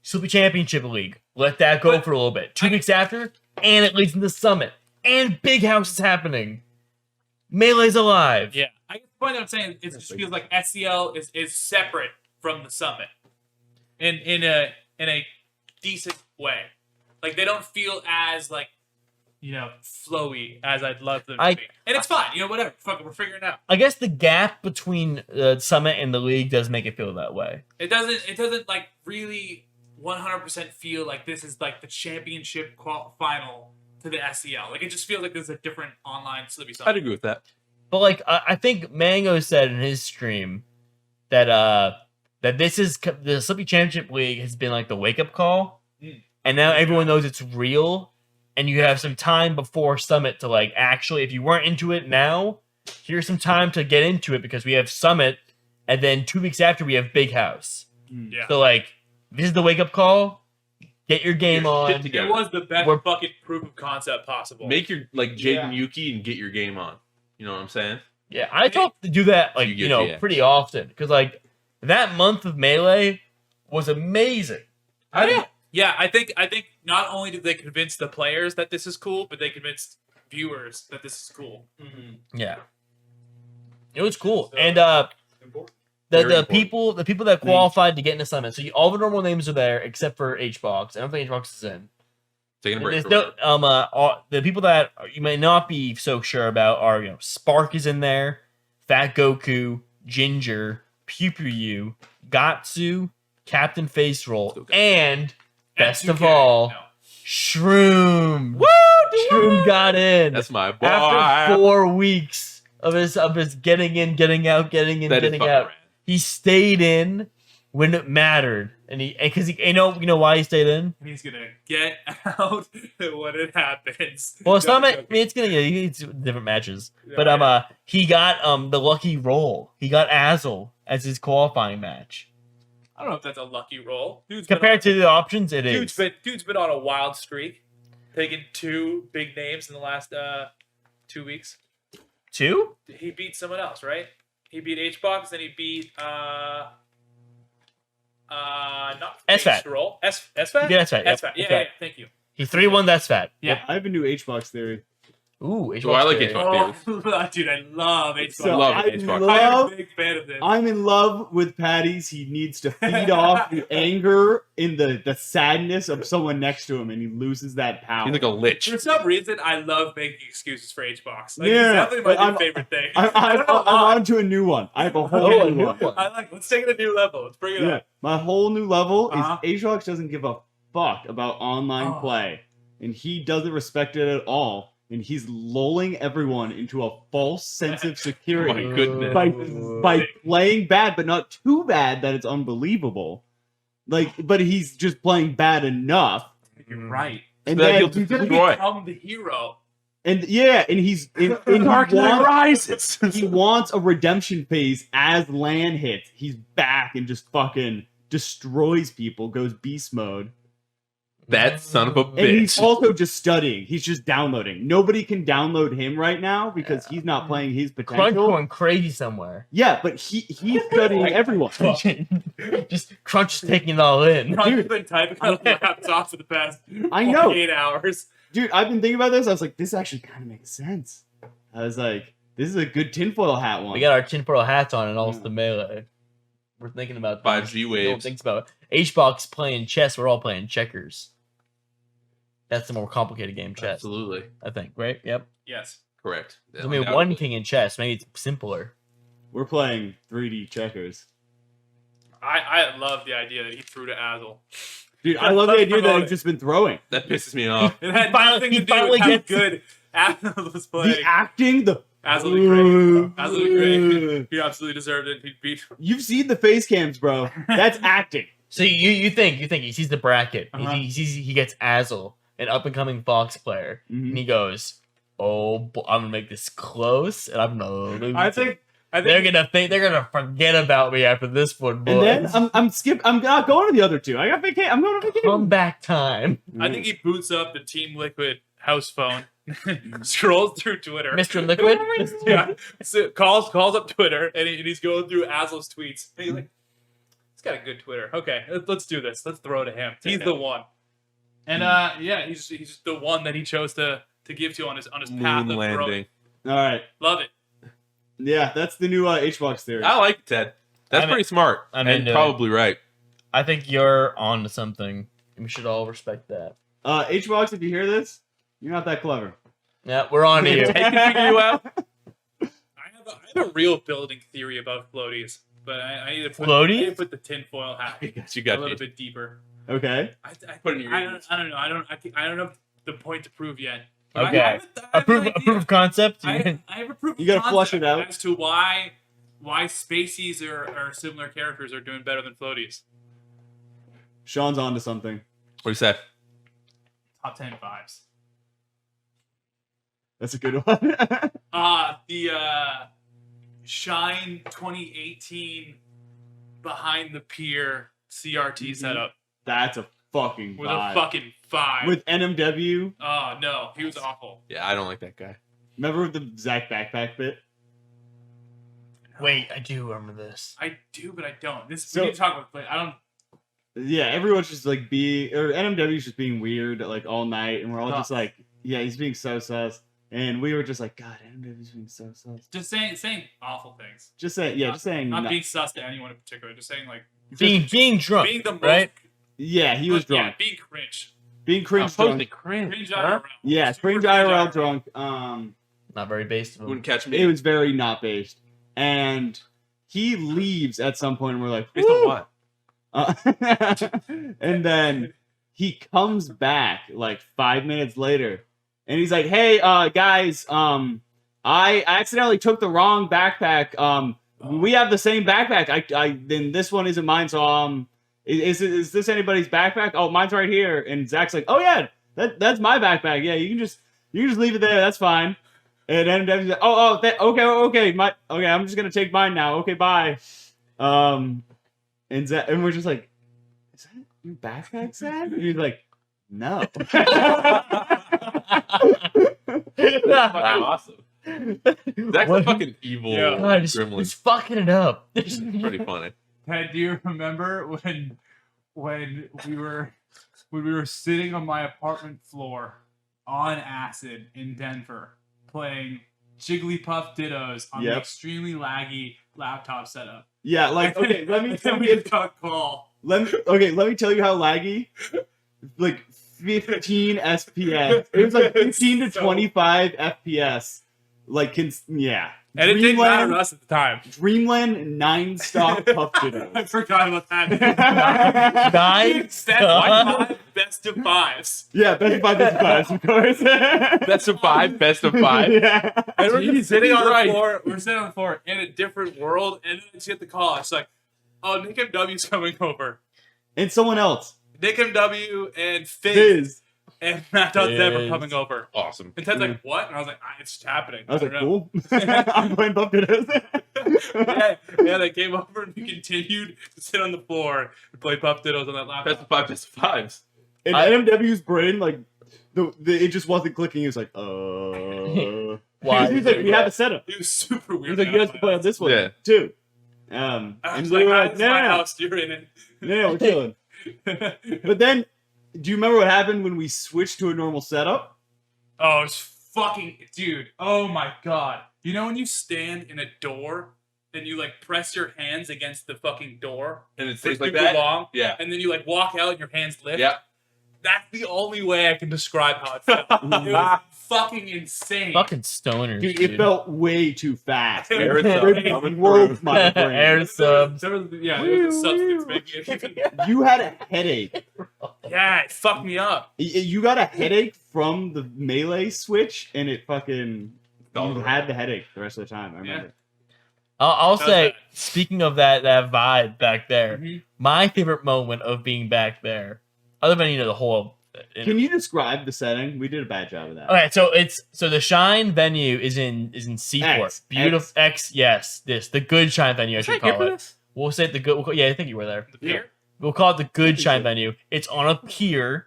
Slippy Championship League, let that go But for a little bit. 2 weeks after, and it leads in the Summit, and Big House is happening. Melee's alive. Yeah, I guess the point that I'm saying it just feels like SCL is separate from the Summit, in a decent way. Like they don't feel as like flowy as I'd love them to be, and it's fine. Whatever. Fuck it, we're figuring it out. I guess the gap between the Summit and the League does make it feel that way. It doesn't like really 100% feel like this is like the championship final to the SCL. Like it just feels like there's a different online Slippy I'd Summit. agree with that. But like I think Mango said in his stream that this is the Slippy Championship League has been like the wake up call, and now everyone knows it's real, and you have some time before Summit to like actually, if you weren't into it now, here's some time to get into it because we have Summit, and then 2 weeks after we have Big House. Yeah. So like this is the wake up call. Get your game Your shit on. together. It was the best We're- fucking proof of concept possible. Make your like Jaden Yeah. Yuki and get your game on. You know what I'm saying? Yeah, I hope to do that like You get GX. pretty often because like that month of Melee was amazing. Yeah, I think not only did they convince the players that this is cool, but they convinced viewers that this is cool. Yeah, it was cool, and Important. Very the important. people that qualified to get into Summit. So all the normal names are there except for Hbox. I don't think Hbox is in. Taking a And break. there's For no the people that you may not be so sure about are Spark is in there, Fat Goku, Ginger, Pew Pew, Gatsu, Captain Face Roll, Still got- and best of S2K, all, no. Shroom. Woo! Shroom got in That's my boy. after 4 weeks of his getting in, getting out, getting in, That is getting fucking out. rad. He stayed in, when it mattered, and because you know why he stayed in. And he's gonna get out when it happens. Well, it's not. I Joking. mean, it's different matches, Yeah, but yeah. he got the lucky roll. He got Azel as his qualifying match. I don't know if that's a lucky roll. Compared to the options, it is. Dude's been on a wild streak, taking 2 big names in the last 2 weeks. 2? He beat someone else, right? He beat Hbox, then he beat not SFAT. Roll. SFAT? Yeah, SFAT. Yep. SFAT. Yeah, thank you. He 3-1 that SFAT. Yeah. I have a new Hbox theory. Ooh, Do I like theory. Hbox? Oh, dude, I love Hbox. So love I Hbox. I'm love a big fan of this. I'm in love with Patty's. He needs to feed off the anger and the sadness of someone next to him, and he loses that power. He's like a lich. For some reason, I love making excuses for Hbox. Like, Yeah, it's definitely my I'm- new favorite thing. I'm I don't know why. on to a new one. I have a whole Oh, a new new one. one. I like. Let's take it to a new level. Let's bring it Yeah, up. my whole new level Uh-huh. is Hbox doesn't give a fuck about online Oh. play, and he doesn't respect it at all. And he's lulling everyone into a false sense of Oh security my goodness. by playing bad, but not too bad that it's unbelievable. But he's just playing bad enough. You're right. And That then he'll He's gonna destroy. become the hero. and he's and Rises. he wants a redemption phase as LAN hits. He's back and just fucking destroys people, goes beast mode. That son of a And he's bitch. also just studying. He's just downloading. Nobody can download him right now because he's not playing his Crunch potential. going crazy somewhere. Yeah, but he's studying everyone. Just Crunch is taking it all in. I've been typing on a laptop for the past I know. 8 hours. Dude, I've been thinking about this. I was like, this actually kind of makes sense. I was like, this is a good tinfoil hat one. We got our tinfoil hats on and Allston Melee. We're thinking about 5G No one waves. thinks about it. Hbox playing chess. We're all playing checkers. That's the more complicated game, chess. Absolutely. I think, right? Yep. Yes. Correct. There's only one king in chess. Maybe it's simpler. We're playing 3D checkers. I love the idea that he threw to Azel. Dude, I love the idea that Promote he's just been throwing. That pisses me off. It had Finally- nothing he to do finally with how gets- good Azel was The playing. acting, the Azel did great. Azel did great. He absolutely deserved it. He beat. You've seen the face cams, bro. That's acting. So you think he sees the bracket. Uh-huh. He gets Azel, an up and coming Fox player, Mhm. and he goes, "Oh, I'm gonna make this close, and I'm gonna lose." I it." think they're gonna forget about me after this one, boys. And then I'm not going to the other two. I got vacation. I'm going to vacation. Comeback time, I think he boots up the Team Liquid house phone, scrolls through Twitter. Mr. Liquid. Yeah, so calls up Twitter, and he's going through Azel's tweets. And he's like, "He's got a good Twitter. Okay, let's do this. Let's throw to him. He's the one." And yeah, he's the one that he chose to give to on his path Moon of landing. growth. All right. Love it. Yeah, that's the new Hbox theory. I like it, Ted. That's I'm pretty smart. I'm and into it. probably right. I think you're on to something. We should all respect that. Hbox, if you hear this, you're not that clever. Yeah, we're on to you. Ted can figure you out. I have a real building theory about floaties, but I need to put, Floaties? I need to put the tinfoil hat You a got little you. bit deeper. Okay. I Put it in your I ears. don't know. I don't have the point to prove yet. Okay. I have an Approve idea. of concept. I have a proof. You gotta of flush it concept out. as to why Spaceys or similar characters are doing better than floaties. Sean's on to something. What do you say? Top 10 vibes. That's a good one. The Shine 2018 behind the pier CRT setup That's a fucking with vibe. a fucking 5. With NMW, Oh no, he was awful. Yeah, I don't like that guy. remember with the Zach backpack bit? Wait, I do remember this. I do, but I don't. This So- we need to talk about. But I don't. Yeah, everyone's just like NMW's just being weird like all night, and we're all just like, yeah, he's being so sus. And we were just like, God, NMW's being so sus. Just saying awful things. Just saying, yeah, just saying. Not no- being sus to anyone in particular. Just saying like Being drunk, being the most. right? yeah, he was drunk. Yeah, being cringe. Being cringe Supposed drunk. to cringe. Cringe Huh? IRL. Yeah, Super cringe IRL drunk. Not very based. of him. Wouldn't catch me. It was very not based. And he leaves at some point, and we're like, Based on "Woo!" what? And then he comes back like 5 minutes later, and he's like, "Hey, guys, I accidentally took the wrong backpack. We have the same backpack. Then this one isn't mine, so is this anybody's backpack? Oh, mine's right here. And Zach's like, oh yeah, that's my backpack. Yeah, you can just leave it there. That's fine. And then Devin's like, okay, I'm just gonna take mine now. Okay, bye. And we're just like, is that your backpack, Zach? And he's like, no. That's fucking awesome. Zach's a fucking evil God, gremlin. it's fucking it up. It's pretty funny. Ted, do you remember when we were sitting on my apartment floor on acid in Denver playing Jigglypuff Dittos on the extremely laggy laptop setup? Yeah, like okay, let me tell you. Let me tell you how laggy. Like 15 FPS. It was like 15 to 25 FPS. Like, yeah. And it didn't matter to us at the time. Dreamland 9-stop Puff Dittos. I forgot about that. 9 best of fives. Yeah, best of 5, of course. Best of 5, best of 5. Yeah. And we're just sitting on Right. the floor. We're sitting on the floor in a different world, and then you get the call. It's like, oh, Nick MW's coming over. And someone else. Nick MW and Fizz. and Matt Zeb are coming over. Awesome. And Ted's like, what? And I was like, it's just happening. I was like, don't know. cool. I'm playing Puff Dittos. yeah, they came over and we continued to sit on the floor and play Puff Dittos on that laptop. Best of 5, best of 5s. And NMW's brain, like, it just wasn't clicking. He was like, Why? He's like, we have a setup. It was super weird. He's like, you guys can play on this one, Yeah. too. I And was we like, were "Ah, like, this is my no, house, you're in it. we're chilling. But then, do you remember what happened when we switched to a normal setup? Oh, it's fucking, dude. Oh my god. You know when you stand in a door and you like press your hands against the fucking door And it for stays like super that? long, Yeah. and then you like walk out and your hands lift? Yeah. That's the only way I can describe how it felt. It was fucking insane. Fucking stoners, Dude, dude. it felt way too fast. Air It subs coming broke through. my brain. Air subs. There was a substance making it even. You had a headache. Yeah, it fucked me up. You got a headache from the melee switch, and it fucking... You had the headache the rest of the time, I remember. I'll How's say, that? speaking of that vibe back there, Mhm. my favorite moment of being back there, other than the whole. Can you describe the setting? We did a bad job of that. Okay, so the Shine venue is in Seaport. X. Beautiful X. Yes, the good Shine venue. I should call it. this? We'll say the good. Yeah, I think you were there. The pier? We'll call it the good Shine venue. It's on a pier,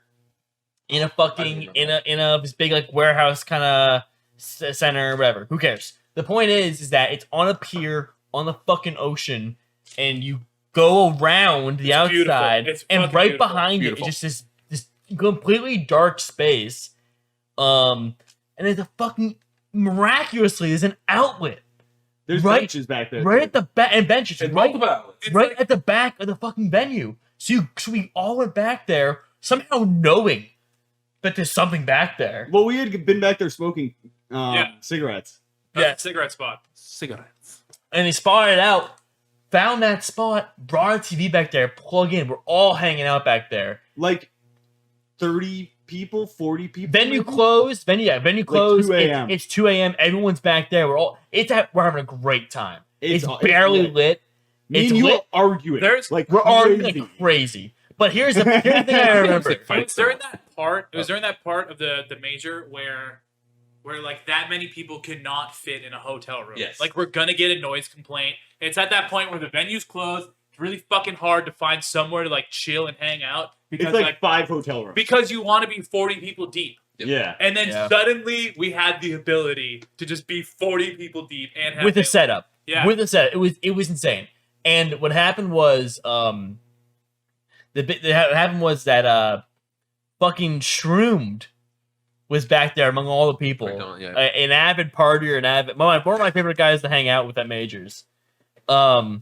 in a fucking in a this big like warehouse kind of center, whatever. Who cares? The point is that it's on a pier on the fucking ocean, and you go around the It's beautiful. outside, It's and fucking right beautiful. behind Beautiful. it is just this completely dark space. And there's a fucking miraculously there's an outlet There's right- benches back there. right too. at the back and benches And right, multiple outlets. It's right like- at the back of the fucking venue. So we all went back there somehow knowing that there's something back there. Well, we had been back there smoking cigarettes. That's Yeah. a cigarette spot. Cigarettes. And they spotted it out, found that spot, brought a TV back there, plug in. We're all hanging out back there. Like 30 people, 40 people. Venue maybe? closed. Venue closed. 2 a.m.. It's 2 a.m. Everyone's back there. We're having a great time. It's It's barely lit. lit. Me It's and you lit. are arguing. There's- like We're arguing crazy. like crazy. But here's the thing I remember. Like It fight was during song. that part. It was during that part of the major where like that many people could not fit in a hotel room. Yes. Like we're gonna get a noise complaint. It's at that point where the venue's closed. It's really fucking hard to find somewhere to like chill and hang out because It's like 5 hotel rooms. because you want to be 40 people deep. Yeah. And then Yeah. suddenly we had the ability to just be 40 people deep and have With a melee. setup. Yeah. With a setup. It was insane. And what happened was what happened was that fucking Shroomed was back there among all the people. Right on, yeah. An avid partier, one of my favorite guys to hang out with at majors. And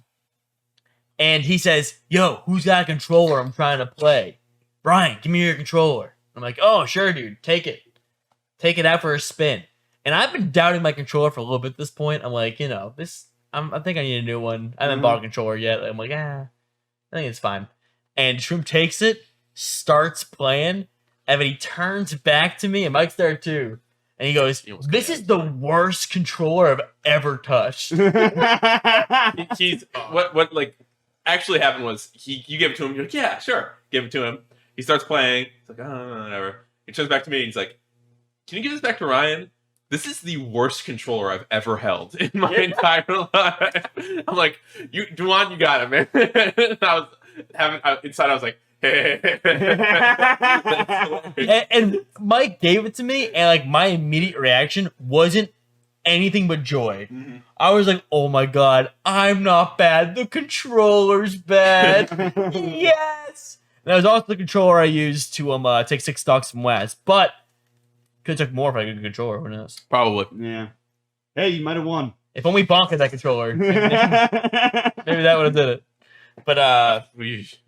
he says, "Yo, who's got a controller? I'm trying to play. Brian, give me your controller." I'm like, "Oh, sure, dude. Take it out for a spin." And I've been doubting my controller for a little bit at this point. I'm like, I think I need a new one. I haven't bought a controller yet. I'm like, I think it's fine. And Shroom takes it, starts playing, and then he turns back to me, and Mike's there too. And he goes, He almost "This got is the worst controller I've ever touched." He's what like actually happened was you give it to him. You're like, yeah, sure, give it to him. He starts playing. He's like, oh, whatever. He turns back to me. And he's like, can you give this back to Ryan? This is the worst controller I've ever held in my entire life. I'm like, Duan, you got it, man. And I was inside. I was like, hey. and Mike gave it to me, and like my immediate reaction wasn't anything but joy. Mm-hmm. I was like, "Oh my god, I'm not bad. The controller's bad." Yes. And that was also the controller I used to take 6 stocks from West, but could have took more if I had a good controller. Who knows? Probably. Yeah. Hey, you might have won. If only Bonk had that controller, maybe that would have did it. But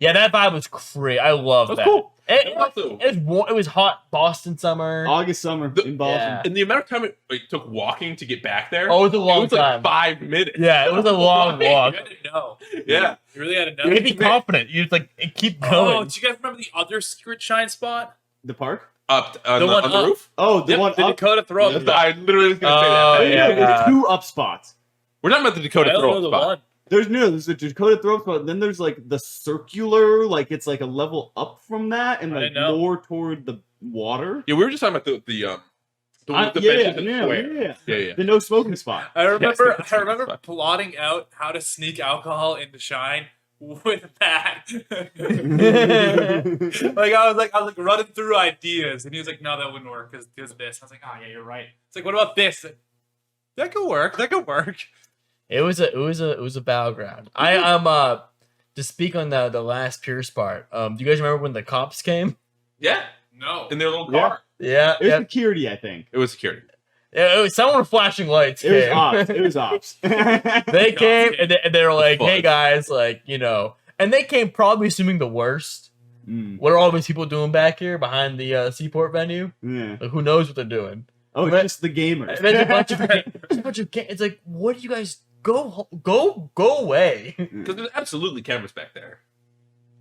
yeah, that vibe was crazy. I love that. Cool. It was hot Boston summer. August summer in Boston. Yeah. And the amount of time it took walking to get back there. Oh, it was a long it was like time. 5 minutes. Yeah, it was a long walk. You had to know. Yeah. You really had to know. You had to be confident. You like keep going. Oh, do you guys remember the other secret shine spot? The park? Up on The the, one on the up. roof. Oh, the one The up. Dakota throw up. I literally was gonna say Oh, that. yeah. There's 2 up spots. We're talking about the Dakota I don't know throw the spot. one. There's the Dakota throw spot. And then there's like the circular, like it's like a level up from that, and I like didn't know. more toward the water. Yeah, we were just talking about the one with the Yeah, benches and yeah, square. yeah. Yeah. The no smoking spot. I remember. Yes, I remember that's plotting out how to sneak alcohol into Shine with Matt. like I was like running through ideas, and he was like, "No, that wouldn't work because this." I was like, "Oh yeah, you're right." It's like, "What about this?" That could work. That could work. It was a battleground. To speak on the last Pierce part. Do you guys remember when the cops came? Yeah. No. In their little Yeah. car. Yeah, It was yeah. security, I think. It was security. It was someone with flashing lights. It was came. ops. It was ops. They came and they were like, Fun. "Hey guys, like and they came probably assuming the worst. Mm, What are all these people doing back here behind the Seaport venue? yeah. Like, who knows what they're doing? Oh, But- it's just the gamers. There's a bunch of it's like, what do you guys go away? Because there's absolutely cameras back there.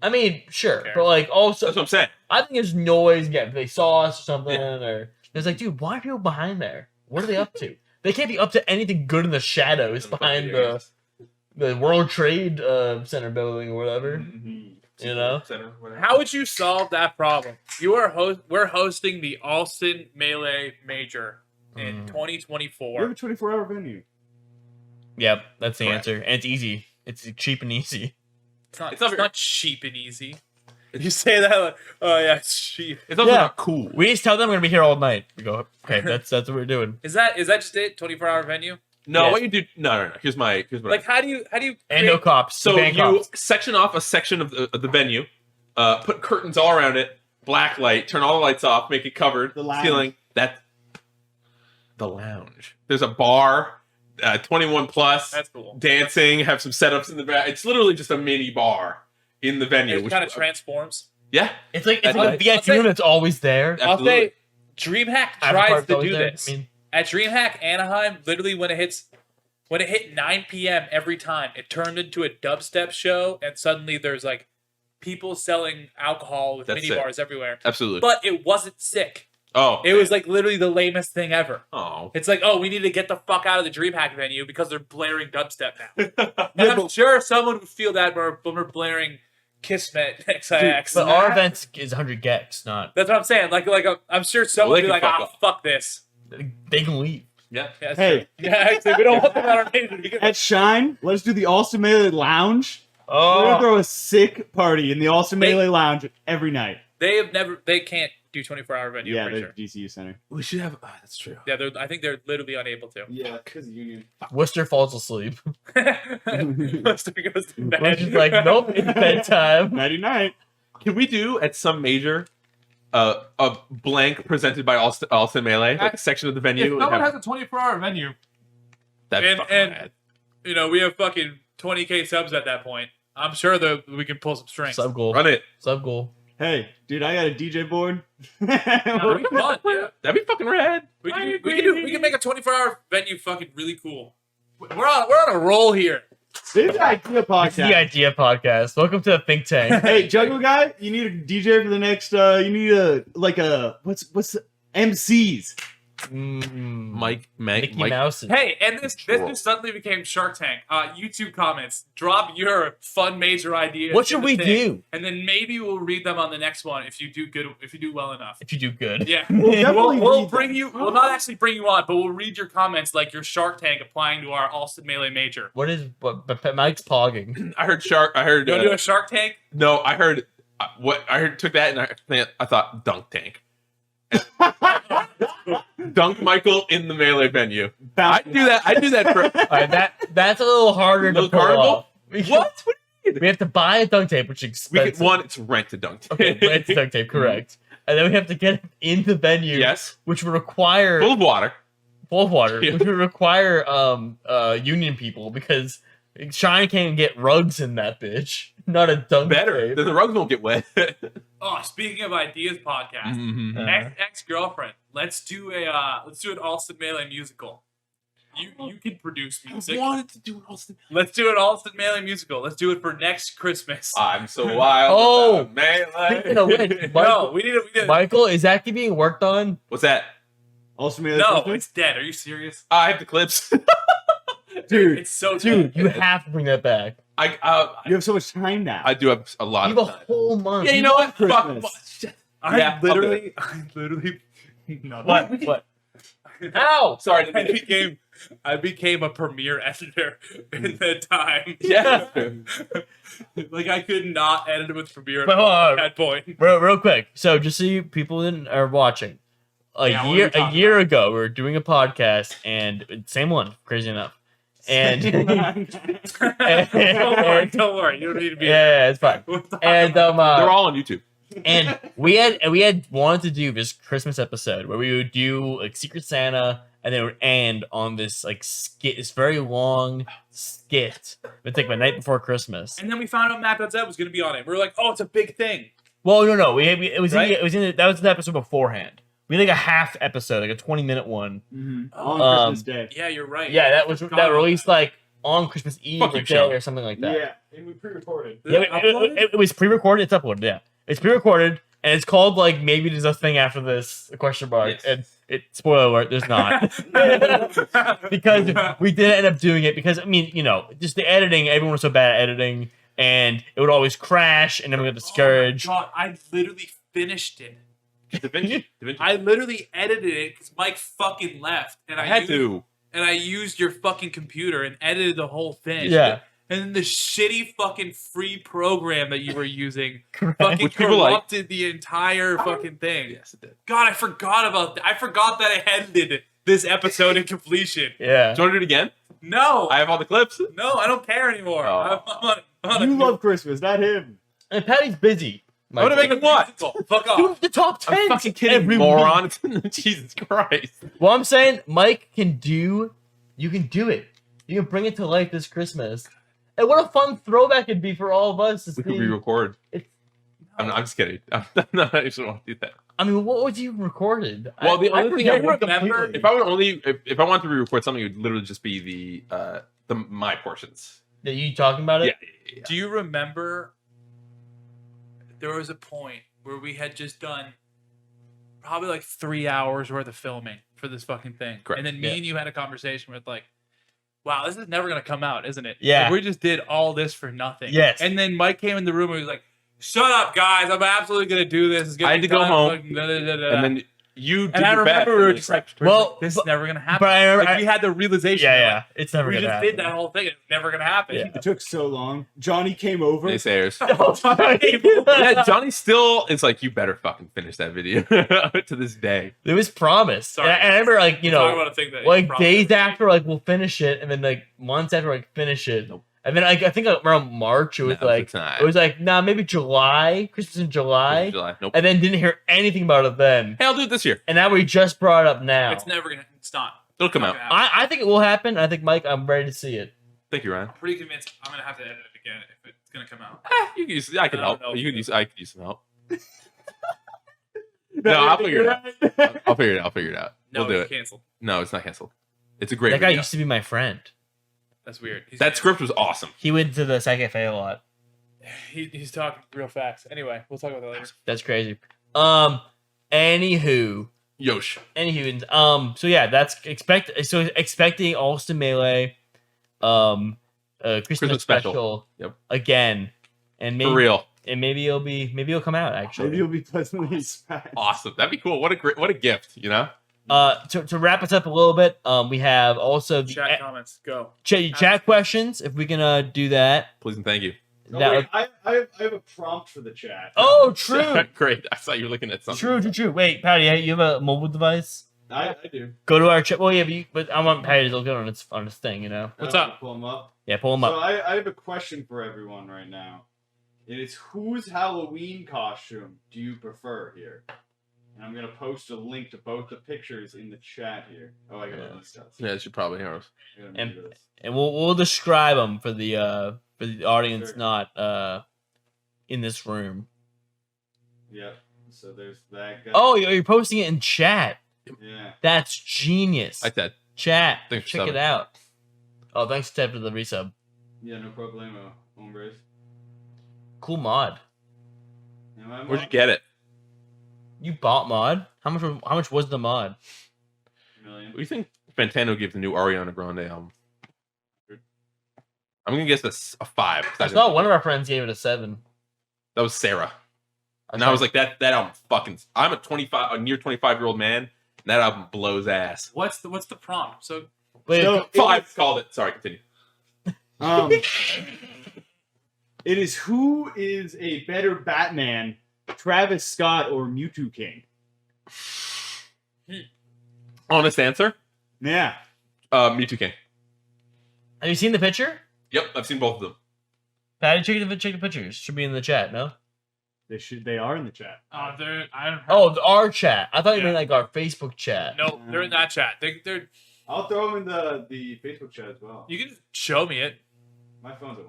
I mean, sure, Okay. but like also, That's what I'm saying. I think there's noise. Yeah, if they saw us or something, or it's like, dude, why are people behind there? What are they up to? They can't be up to anything good in the shadows behind the World Trade Center building or whatever. You know? Center, whatever. How would you solve that problem? We're hosting the Allston Melee Major in Mm. 2024. We have a 24-hour venue. Yep, that's the Correct. answer, and it's easy. It's cheap and easy. It's not. It's It's not not, cheap and easy. You say that like, oh yeah, it's cheap. It's also Yeah. not cool. We just tell them we're gonna be here all night. We go, okay, that's what we're doing. Is that just it? 24-hour venue? No, Yes. what you do? No. Here's what. Like how do you And create- no cops. So ban you cops. section off a section of the venue, put curtains all around it, black light, turn all the lights off, make it covered, The lounge. ceiling. That's the lounge. There's a bar, 21 plus, That's cool. dancing, have some setups in the back. It's literally just a mini bar in the venue. It kind of transforms. Yeah, It's like That's a right. VIP room that's always there. I'll absolutely. say DreamHack Avatar tries is to always do there. this. I mean, At DreamHack Anaheim, literally when it hit 9 p.m. every time, it turned into a dubstep show, and suddenly there's like people selling alcohol with That's mini sick. bars everywhere. Absolutely. But it wasn't sick. Oh, It was like literally the lamest thing ever. oh. It's like, oh, we need to get the fuck out of the DreamHack venue because they're blaring dubstep now. And I'm sure someone would feel that when we're blaring Kismet XIX. but our event is 100 gex, not. That's what I'm saying. Like I'm sure someone Well, would they be like, can fuck ah, off. fuck this. They can leave. Yeah. Yeah, that's Hey. true. Yeah, actually, we don't want them at our venue. We can- At Shine, let's do the Allston Melee Lounge. We're gonna Oh, throw a sick party in the Allston They- Melee Lounge every night. They can't do 24-hour venue. Yeah, I'm pretty the DCU Center. We should have. Oh, that's true. sure. Yeah, I think they're literally unable to. Yeah, because Union. Worcester falls asleep. Buster goes to bed. We're just like, nope, it's bedtime. Nighty night. Can we do at some major a blank presented by Allston Melee, like a section of the venue? If and someone have- has a 24-hour venue, that'd be and- fucking and- rad. we have fucking 20K subs at that point. I'm sure that we can pull some strings. Sub goal. Run it. Sub goal. Hey, dude, I got a DJ board. That'd be fun. Yeah. That'd be fucking rad. We can make a 24-hour venue fucking really cool. We're on a roll here. This is Idea It's the Podcast. Idea Podcast. Welcome to the think tank. Hey, Juggle Guy, you need a DJ for the next. You need what's the MCs? Mike. Mickey Mouse. Hey, and this Troll. just suddenly became Shark Tank. YouTube comments. Drop your fun major ideas. What should in the we thing, do? And then maybe we'll read them on the next one if you do good. If you do well enough. If you do good. Yeah. definitely We'll read bring you. We'll not actually bring you on, but we'll read your comments like your Shark Tank applying to our Allston Melee major. What is but Mike's pogging? I heard shark. I heard. You want to do a Shark Tank? No, I heard. What I heard took that and I thought dunk tank. Dunk Michael in the Melee venue. I do that. I do that for. All right, that's a little harder to Little pull carnival? off. What? We have to buy a dunk tape, which is We expensive. get one. It's rent to dunk. Okay, it's duct tape, correct. And then we have to get it in the venue, Yes. which would require Full of water. full of water, Yeah. which would require union people because Shine can't get rugs in that bitch. Not a dunk Better. tape. Then the rugs won't get wet. Oh, speaking of ideas, podcast. Mhm. Ex-girlfriend. Let's do an Allston Melee musical. You can produce music. wanted to do it all. Let's do an Allston Melee musical. Let's do it for next Christmas. I'm so wild. Oh, about Melee. speaking of which, No, we need it. Michael, is that being worked on? What's that? Also, Melee No, Christmas? it's dead. Are you serious? I have the clips. Dude, It's so Dude, dead. you have to bring that back. you have so much time now. I do have a lot You of have a time. whole month. Yeah, you know what? Christmas. Fuck. I Yeah, I'll do literally. No, What? Ow! Sorry. I became a premiere editor in that time. Yeah. Like I could not edit with Premiere But hold on. at that point. Real quick. So just so you people that are watching, Yeah, what are we a talking year ago, we were doing a podcast, and same one, crazy enough. And Don't worry. You don't need to be. yeah, it's fine. We'll talk And about They're all on YouTube. and we had wanted to do this Christmas episode where we would do like Secret Santa, and then it would end on this like skit, this very long skit. It would take my night before Christmas. And then we found out Matt.Z was going to be on it. We were like, oh, it's a big thing. Well, no, it was Right? that was the episode beforehand. We had like a half episode, like a 20-minute one. Mhm. Oh, On Christmas Day. Yeah, you're right. Yeah, that was Forgot that about released like on Christmas Eve Fuck or you, day Sean. or something like that. Yeah, and we pre-recorded. Yeah, Uploaded? it was pre-recorded. It's uploaded. Yeah, it's pre-recorded, and it's called like maybe there's a thing after this a question mark. Yes. And it spoiler alert, there's not because we did end up doing it because I mean just the editing. Everyone was so bad at editing, and it would always crash, and then we got discouraged. Oh my God, I literally finished it. Da Vinci. I literally edited it because Mike fucking left, and I had used, to. and I used your fucking computer and edited the whole thing. Yeah. And then the shitty fucking free program that you were using Correct. fucking Which people like. corrupted the entire fucking thing. Yes, it did. God, I forgot about that. I forgot that I ended this episode in completion. Yeah. Do you want to do it again? No, I have all the clips. no, I don't care anymore. Oh. I'm on a You new- love Christmas, not him. And Patty's busy. I'm gonna make a it what? musical. Fuck off. Dude, the top 10. I'm fucking kidding, every moron. Jesus Christ. Well, I'm saying Mike you can do it. You can bring it to life this Christmas. And what a fun throwback it'd be for all of us to We could see. re-record. It's- I'm just kidding. I'm not actually want to do that. I mean, what would you recorded? Well, the only thing I forget remember- completely. If I would only, if I wanted to re-record something, it would literally just be the my portions. That you talking about it? Yeah. Do you remember there was a point where we had just done probably like 3 hours worth of filming for this fucking thing? Correct. And then me Yeah. and you had a conversation with like, wow, this is never going to come out, isn't it? Yeah. Like, we just did all this for nothing. Yes. And then Mike came in the room and he was like, shut up, guys. I'm absolutely going to do this. It's gonna I had be to go done." home, Like, da, da, da, da. And then you did And I your best. remember we were just like, Well, this is but- never going to happen. But I remember, Like, we had the realization. yeah, that, yeah, like, it's never we gonna just happen. did that whole thing. It's never going to happen. Yeah. It took so long. Johnny came over. naysayers. Yeah. Yeah, Johnny still is like, you better fucking finish that video to this day. It was promised. Sorry. And I remember, like, Talk about a thing that like probably- days after, like, we'll finish it, and then, like, months after, like, finish it. Nope. And then, like, I think around March, it was No, like, it's not. it was like, nah, maybe July, Christmas in July. July. Nope. And then didn't hear anything about it then. Hey, I'll do it this year. And now we just brought it up now. It's never going to, it's not. It'll come Not out. gonna happen. I think it will happen. I think, Mike, I'm ready to see it. Thank you, Ryan. I'm pretty convinced I'm gonna have to edit it again if it's gonna come out. You can use. I can I don't help. know. I could use some help. No, I'll figure it out. I'll figure it out. I'll figure it out. No, We'll do it's it. canceled. No, it's not canceled. It's a great That guy video. used to be my friend. That's weird. He's That script was awesome. He went to the Psych Cafe a lot. He's talking real facts. Anyway, we'll talk about that later. That's crazy. Anywho, Yosh. Anywho, so yeah, that's expecting Allston Melee, Christmas special. Yep. Again, and maybe For real. and maybe it'll come out actually. Maybe you'll be pleasantly surprised. Awesome. That'd be cool. What a gift, you know? To wrap us up a little bit, we have also the Chat comments. Go. chat questions. If we can do that. Please and thank you. Oh, That wait, I have a prompt for the chat. Oh, true. Great. I saw you were looking at something. True. Wait, Patty, you have a mobile device? I do. Go to our chat. Well, yeah, but I want Patty to look on his thing. You know. What's up? Pull them up. Yeah, pull him So up. I have a question for everyone right now. It is whose Halloween costume do you prefer here? And I'm gonna post a link to both the pictures in the chat here. Oh, I gotta list that. Yeah, it should probably hear us. And we'll describe them for the audience Sure. not in this room. Yep. So there's that guy. Oh, you're posting it in chat. Yeah. That's genius. Like that. Chat. Thanks for Check it subbing. out. Oh, thanks Ted for the resub. Yeah, no problemo, hombres. Cool mod. Am I Where'd you get it? You bought mod? How much was the mod? Million. What do you think Fantano gave the new Ariana Grande album? I'm gonna guess a 5. I saw one of our friends gave it a 7. That was Sarah. And I was like, that album fucking. I'm a near 25-year-old man, and that album blows ass. What's the prompt? So Wait, So- 5 called it. Sorry, continue. It is who is a better Batman, Travis Scott or Mewtwo King? Honest answer. Yeah. Mewtwo King. have you seen the picture? Yep, I've seen both of them. Patty, check the pictures. Should be in the chat, no? They are in the chat. I don't. Oh, our chat. I thought you Yeah. meant like our Facebook chat. No, they're in that chat. They're. I'll throw them in the Facebook chat as well. You can show me it. My phone's at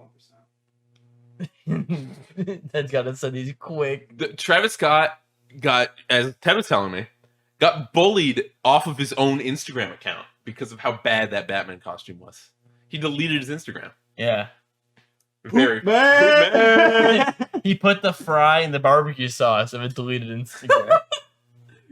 1%. Ted's got to send these quick. Travis Scott got, as Ted was telling me, got bullied off of his own Instagram account because of how bad that Batman costume was. He deleted his Instagram. Yeah. Very. Man! He put the fry in the barbecue sauce and it deleted Instagram.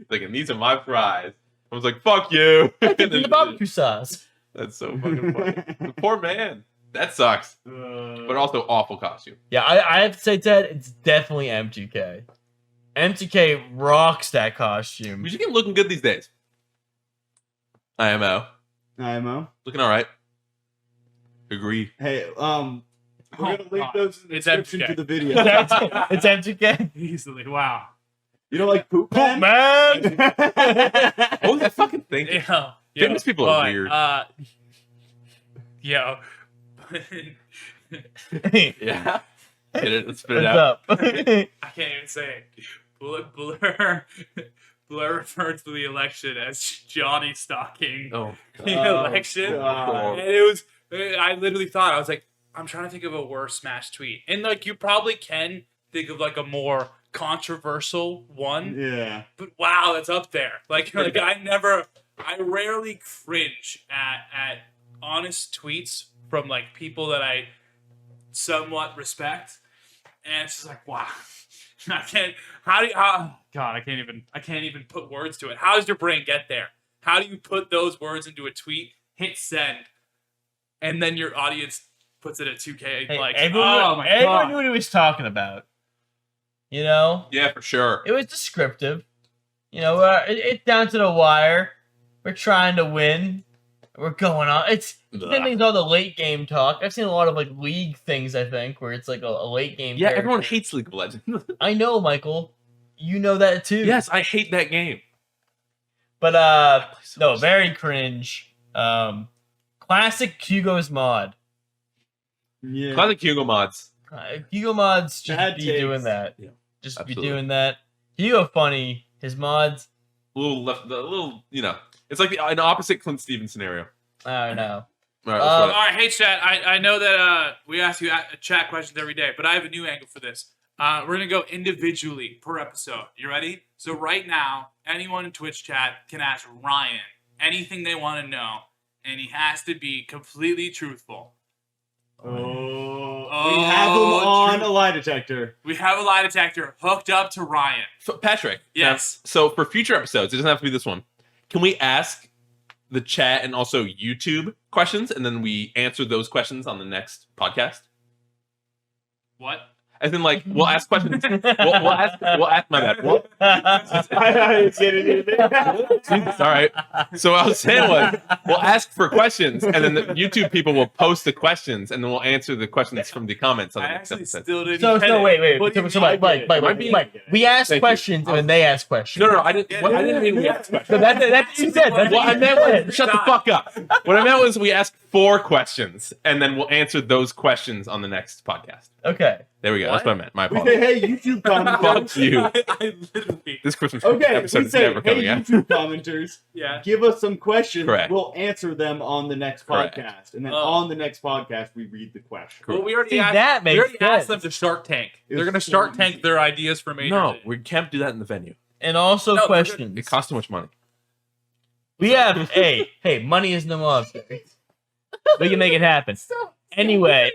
Like, and these are my fries. I was like, fuck you. In the barbecue sauce. That's so fucking funny. The poor man. That sucks. But also awful costume. Yeah, I have to say, Ted, it's definitely M2K. M2K rocks that costume. We should get looking good these days. IMO. IMO. Looking all right. Agree. Hey, we're gonna link God. those in the It's description MK. to the video. It's M2K. Easily. Wow. You don't like poop man? Man! What was I fucking thinking? Yeah. Fitness people are weird. Yeah. Yeah. Get it? Let's spit it What's out. up? I can't even say it. Blur referred to the election as Johnny stalking Oh, the Oh, election. God. And it was, I literally thought, I was like, I'm trying to think of a worse smash tweet. And like, you probably can think of like a more controversial one, Yeah. but wow, that's up there. Like I rarely cringe at honest tweets from like people that I somewhat respect. And it's just like, wow. I can't God, I can't even put words to it. How does your brain get there? How do you put those words into a tweet, hit send, and then your audience puts it at 2K Hey, likes? everyone, Oh my everyone God. knew what he was talking about. You know? yeah, for sure. It was descriptive. You know, it's down to the wire. We're trying to win. We're going on. It's the same thing with all the late game talk. I've seen a lot of like league things, I think, where it's like a late game. Yeah, character. everyone hates League of Legends. I know, Michael. You know that too. Yes, I hate that game. But play so no, much. very cringe. Classic Hugo's mod. Yeah. Classic Hugo mods. Hugo mods just Bad be takes. doing that. Yeah, Just absolutely. be doing that. Hugo funny. His mods. A little, you know, it's like an opposite Clint Stevens scenario. I don't know. All right, All let's right, hey chat. I know that we ask you chat questions every day, but I have a new angle for this. We're gonna go individually per episode. You ready? So right now, anyone in Twitch chat can ask Ryan anything they want to know, and he has to be completely truthful. Oh. Oh, We have them on true. a lie detector. We have a lie detector hooked up to Ryan. Patrick. Yes. So for future episodes, it doesn't have to be this one. Can we ask the chat and also YouTube questions, and then we answer those questions on the next podcast? What? As in, like, we'll ask questions. We'll ask. My bad. I didn't get it either. Jesus, all right. So what I was saying was, we'll ask for questions, and then the YouTube people will post the questions, and then we'll answer the questions from the comments on the I next actually episode. still didn't. So get it. wait. What do you So mean? Mike, we ask Thank you. questions and then they ask questions. No, I didn't. I didn't mean we asked questions. So that's what you said. That's What what I you meant said. was, shut the fuck up. What I meant was, we ask 4 questions, and then we'll answer those questions on the next podcast. Okay. There we go. That's what I meant. My We apologies. say, hey, YouTube commenters. Fuck you. I literally. This Christmas Okay, episode we is say, never hey, coming out. YouTube commenters, Yeah. give us some questions. Correct. We'll answer them on the next Correct. podcast. And then Oh. on the next podcast, we read the question. Well, we already See, asked. that we makes already asked sense. them to Shark Tank. It They're was gonna so Shark Tank easy. their ideas for major. No, League. we can't do that in the venue. And also No, questions. It costs too much money. We have hey, money is no object. We can make it happen. Anyway.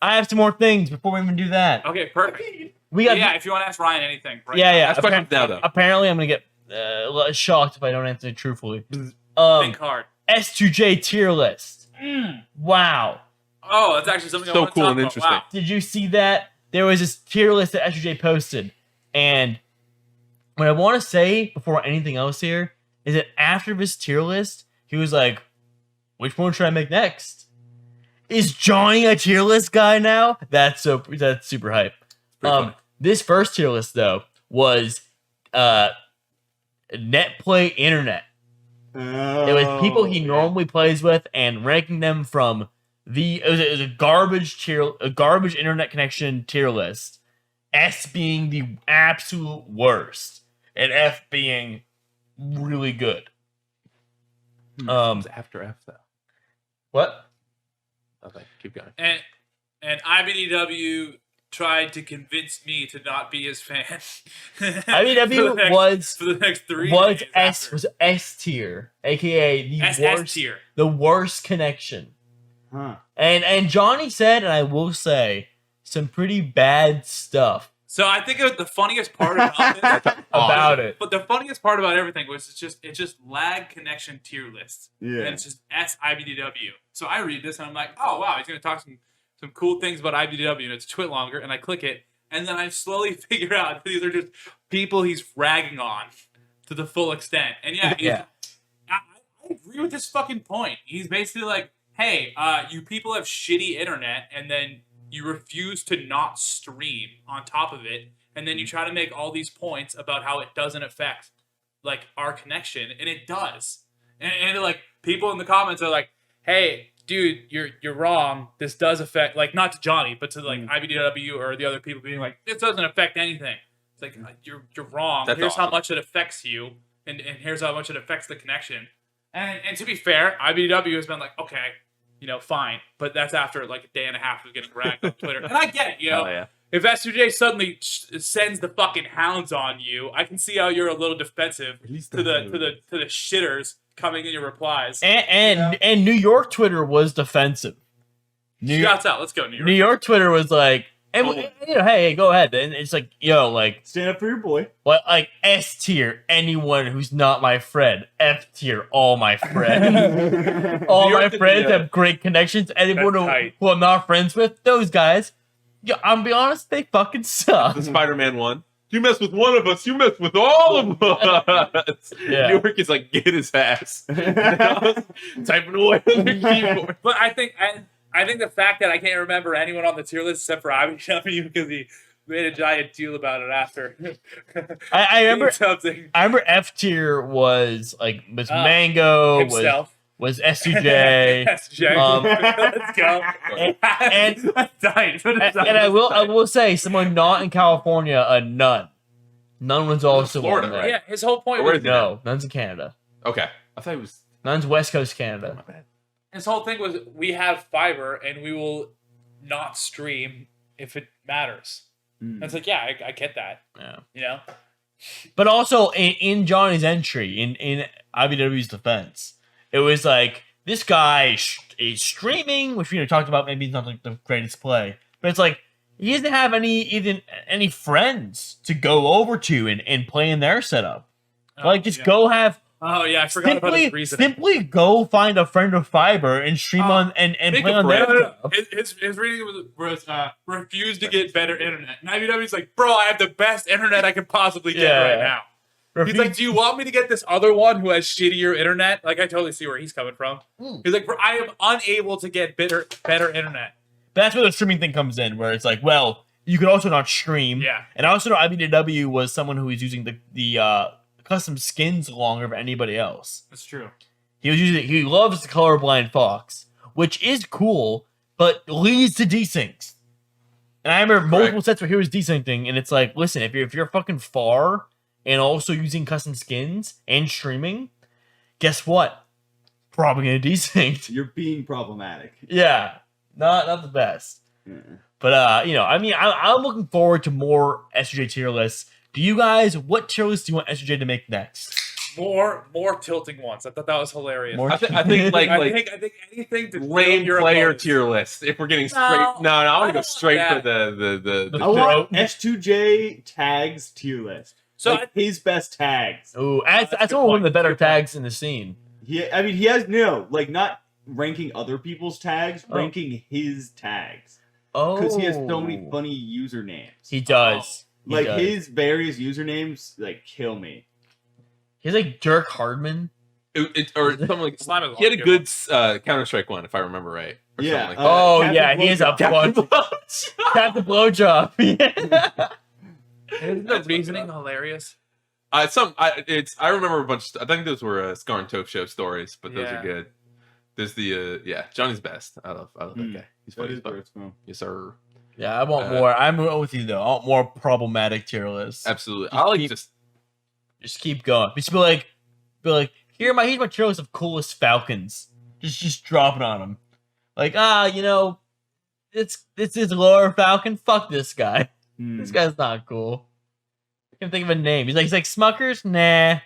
I have some more things before we even do that. Okay, perfect. We got Yeah, if you want to ask Ryan anything. Right yeah. Ask questions now, though. Apparently, I'm gonna get shocked if I don't answer it truthfully. Think hard. S2J tier list. Wow. Oh, that's actually something I So want to cool talk and about. interesting. Wow. Did you see that? There was this tier list that S2J posted, and what I want to say before anything else here is that after this tier list, he was like, "Which one should I make next? Is Johnny a tier list guy now?" That's super hype. Pretty funny. This first tier list though was net play internet. It was people he normally plays with and ranking them from it was a garbage internet connection tier list. S being the absolute worst, and F being really good. It's after F, though. What? Okay, keep going. And IBDW tried to convince me to not be his fan. IBDW for the next 3 was days S after. was S tier, aka the S worst tier. the worst connection. Huh. And Johnny said, and I will say, some pretty bad stuff So I think the funniest part about this, about it. but the funniest part about everything was it's just lag connection tier list. Yeah. And it's just SIBDW. So I read this and I'm like, oh wow, he's gonna talk some cool things about IBDW, and it's a twit longer, and I click it, and then I slowly figure out these are just people he's ragging on to the full extent. And yeah, I agree with this fucking point. He's basically like, hey, you people have shitty internet, and then you refuse to not stream on top of it, and then you try to make all these points about how it doesn't affect like our connection, and it does. And like people in the comments are like, hey, dude, you're wrong. This does affect, like, not to Johnny, but to like IBDW or the other people being like, this doesn't affect anything. It's like you're wrong. That's Here's how awesome. much it affects you, and here's how much it affects the connection. And to be fair, IBDW has been like, okay, fine, but that's after like a day and a half of getting ragged on Twitter. And I get it, Oh, yeah. If S2J suddenly sends the fucking hounds on you, I can see how you're a little defensive to the shitters coming in your replies. And New York Twitter was defensive. Shouts out, let's go, New York. New York Twitter was like, hey, go ahead. And it's like, Stand up for your boy. like S tier, anyone who's not my friend. F tier, all my friends. All New York my did friends the, have great connections. Anyone That's tight. who I'm not friends with, those guys, I'm be honest, they fucking suck. The Spider-Man one. You mess with one of us, you mess with all of us. Yeah. New York is like, get his ass. Typing away on the keyboard. But I think the fact that I can't remember anyone on the tier list except for IBW because he made a giant deal about it after. I remember something. I remember F tier was like Mango, Himself. was S2J. SJ. Let's go. and- That's dying. And I will say, someone not in California, none. None was also Florida, on there. right? Yeah, his whole point Where was is he? No, none's in Canada. Okay. I thought it was None's West Coast Canada. my bad. his whole thing was we have fiber and we will not stream if it matters. And it's like, yeah, I get that. Yeah. But also in Johnny's entry, in IBW's defense, it was like this guy is streaming, which we talked about. Maybe he's not like the greatest play, but it's like he doesn't have any friends to go over to and play in their setup. Like, just go have. Oh yeah, I forgot about his reasoning. Simply go find a friend of Fiber and stream on and play on their setup. His reasoning was refuse to get better internet. And IBW's like, bro, I have the best internet I can possibly get right now. He's like, do you want me to get this other one who has shittier internet? Like, I totally see where he's coming from. He's like, I am unable to get better internet. That's where the streaming thing comes in, where it's like, well, you could also not stream. Yeah. And I also know IBW was someone who was using the custom skins longer than anybody else. That's true. He loves the colorblind Fox, which is cool, but leads to desyncs. And I remember multiple sets where he was desyncing, and it's like, listen, if you're fucking far and also using custom skins and streaming, guess what? Probably gonna desync. You're being problematic. Yeah, not the best. Yeah. But I mean, I'm looking forward to more SJ tier lists. Do you guys? What tier list do you want SJ to make next? More tilting ones. I thought that was hilarious. I think like I think anything to lame your player opponents. tier list. If we're getting straight, I want to go straight for the I want S2J tags tier list. So like his best tags. Ooh, that's one of the better tags in the scene. He has not ranking other people's tags, ranking his tags. Oh, Because he has so many funny usernames. He does. His various usernames kill me. He's like Dirk Hardman. or something like. Slime is He had a good one. Counter-Strike one, if I remember right. Or Yeah, something like that. He is a Captain Blowjob. Yeah. Isn't the reasoning hilarious? I remember a bunch. I think those were Scar and Toph show stories, but those are good. There's the Johnny's best. I love that guy. He's funny as fuck. Yes, sir. Yeah, I want more. I'm with you though. I want more problematic tier lists. Absolutely. Just keep going. Just be like, here's my tier list of coolest Falcons. Just drop it on them. Like, it's his lower Falcon. Fuck this guy. This guy's not cool. I can't think of a name. He's like Smuckers? Nah.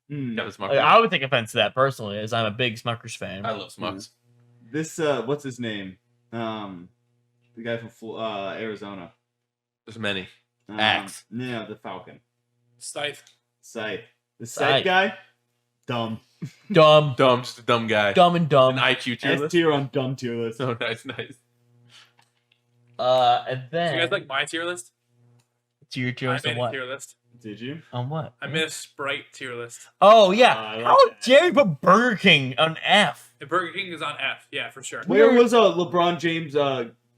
Smuckers. Like, I would take offense to that personally, as I'm a big Smuckers fan. I love Smucks. This what's his name? The guy from Arizona. There's many. Axe. No, the Falcon. Scythe. The Scythe guy? Dumb. Dumb, just a dumb guy. dumb and dumb. An IQ tier S list. tier on dumb tier list. Oh, nice. And then Do you guys like my tier list? tier I list on made a what? tier list. Did you? On what? I made a Sprite tier list. Oh yeah. I like How that. dare you put Burger King on F? The Burger King is on F. Yeah, for sure. Where was LeBron James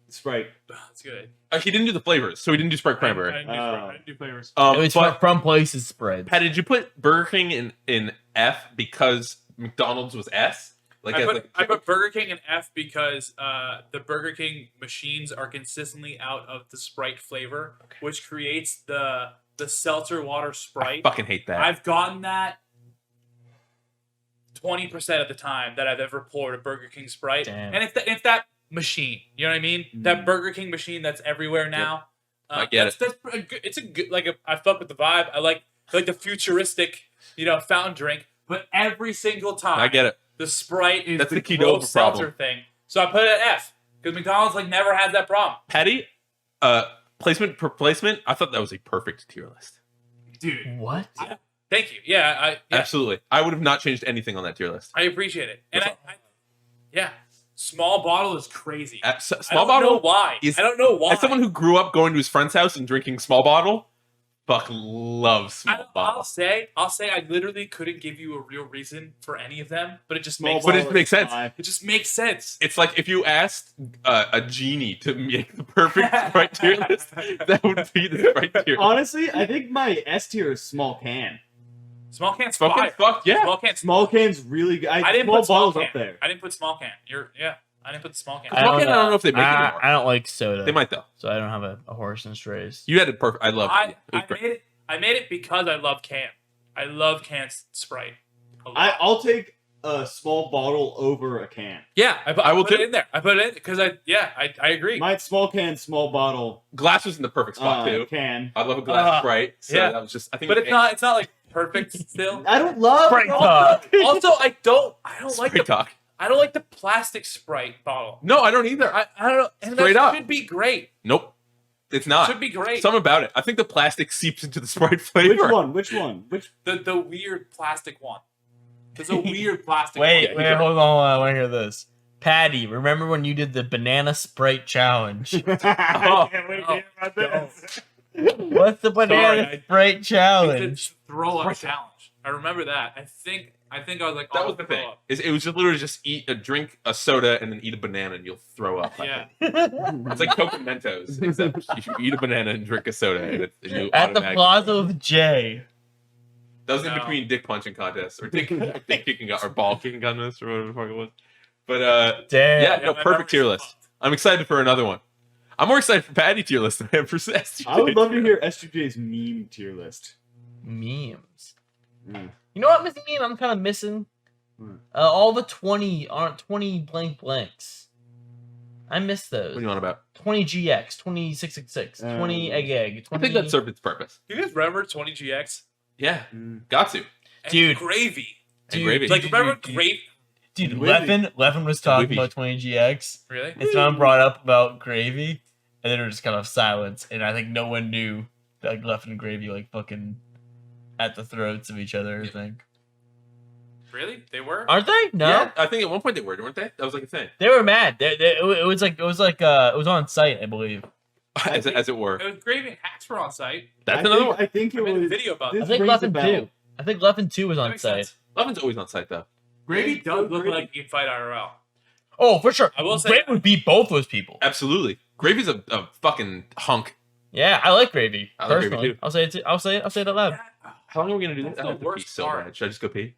Sprite? That's good. He didn't do the flavors, so he didn't do Sprite Cranberry. I didn't do flavors. It was But from places spread. Pat, did you put Burger King in F because McDonald's was S? I put Burger King in F because the Burger King machines are consistently out of the Sprite flavor, which creates the seltzer water Sprite. I fucking hate that. I've gotten that 20% of the time that I've ever poured a Burger King Sprite. Damn. And if that machine, you know what I mean? That Burger King machine that's everywhere now. I get it. That's a good, it's a good, I fuck with the vibe. I like the futuristic, fountain drink. But every single time, I get it. the Sprite is That's the the key to gross problem. seltzer thing. So I put it at F because McDonald's never has that problem. Patty, placement per placement, I thought that was a perfect tier list. Dude, What? thank you. Yeah, Absolutely. I would have not changed anything on that tier list. I appreciate it. And small bottle is crazy. Small I don't bottle know why. is- I don't know why. As someone who grew up going to his friend's house and drinking small bottle, loves small bottle. I'll say I literally couldn't give you a real reason for any of them, but it just makes But sense. it makes sense. It just makes sense. It's like if you asked a genie to make the perfect Sprite tier list, that would be the Sprite tier. Honestly, I think my S tier is small can. Small can's Small fire. can's fuck, yeah. Small can's Small can's really good. I didn't small put small bottles can up there. I didn't put small can. I didn't put the small can. Small can, I don't know if they make it anymore. I don't like soda. They might though. So I don't have a horse and strays. You had it perfect. I love it. It was great. I made it because I love can. I love can Sprite. A lot. I'll take a small bottle over a can. Yeah, I will put it too. in there. I put it in because I agree. My small can, small bottle Glass was in the perfect spot too. can. I love a glass Sprite. So yeah. that was just. I think. But it's not like perfect still. I don't love Sprite talk. Also, I don't like Sprite talk. I don't like the plastic Sprite bottle. No, I don't either. I don't know. And Straight that up. should be great. Nope. It's not. Should be great. Something about it. I think the plastic seeps into the Sprite flavor. Which one? The weird plastic one. There's a weird plastic Wait, one. hold on. I want to hear this. Patty, remember when you did the banana Sprite challenge? I can't wait to hear about this. What's the banana Sprite It's challenge? a throw up challenge. I remember that. I think I was like, That oh, was the throw thing. up. It was just literally just drink a soda and then eat a banana and you'll throw up. I Yeah. think. It's like Coke and Mentos, except you eat a banana and drink a soda and you At the automatically- Plaza with J. That was in No. between dick punching contests or dick kicking or ball kicking contests or whatever the fuck it was. But Damn. yeah, no, my perfect tier memory's list. fucked. I'm excited for another one. I'm more excited for Patty tier list than I am for STJ. I would love to hear S2J's meme tier list. Memes. Mm. You know what meme I'm kind of missing? Hmm. All the 20 blank blanks. I miss those. What do you want about? 20 GX, 2666, 20 egg. 20... I think that served its purpose. Do you guys remember 20GX? Yeah, Mm. got to. And Dude. Gravy. And gravy. Like, remember Gravy? Dude, Whippy. Levin was talking Whippy. about 20 GX, Really? and someone brought up about Gravy, and then it was just kind of silence, and I think no one knew that like, Levin and Gravy like fucking at the throats of each other. I think. Really? They were? Aren't they? No, Yeah, I think at one point they were, weren't they? That was like a thing, they were mad. It was on site, I believe. as it were. It was Gravy and Hacks were on site. That's another one. I think I it made a was. video about this I think rings a Levin bell. too. I think Levin 2 was That on makes site. sense. Levin's always on site though. Gravy does look Gravy. like he'd fight IRL. Oh, for sure. I will say Gravy that. would beat both those people. Absolutely. Gravy's a fucking hunk. Yeah, I like Gravy. I like Gravy, Personally, too. I'll say it. I'll say it out loud. How long are we gonna do this? That's I the have to pee worst so part. bad. Should I just go pee?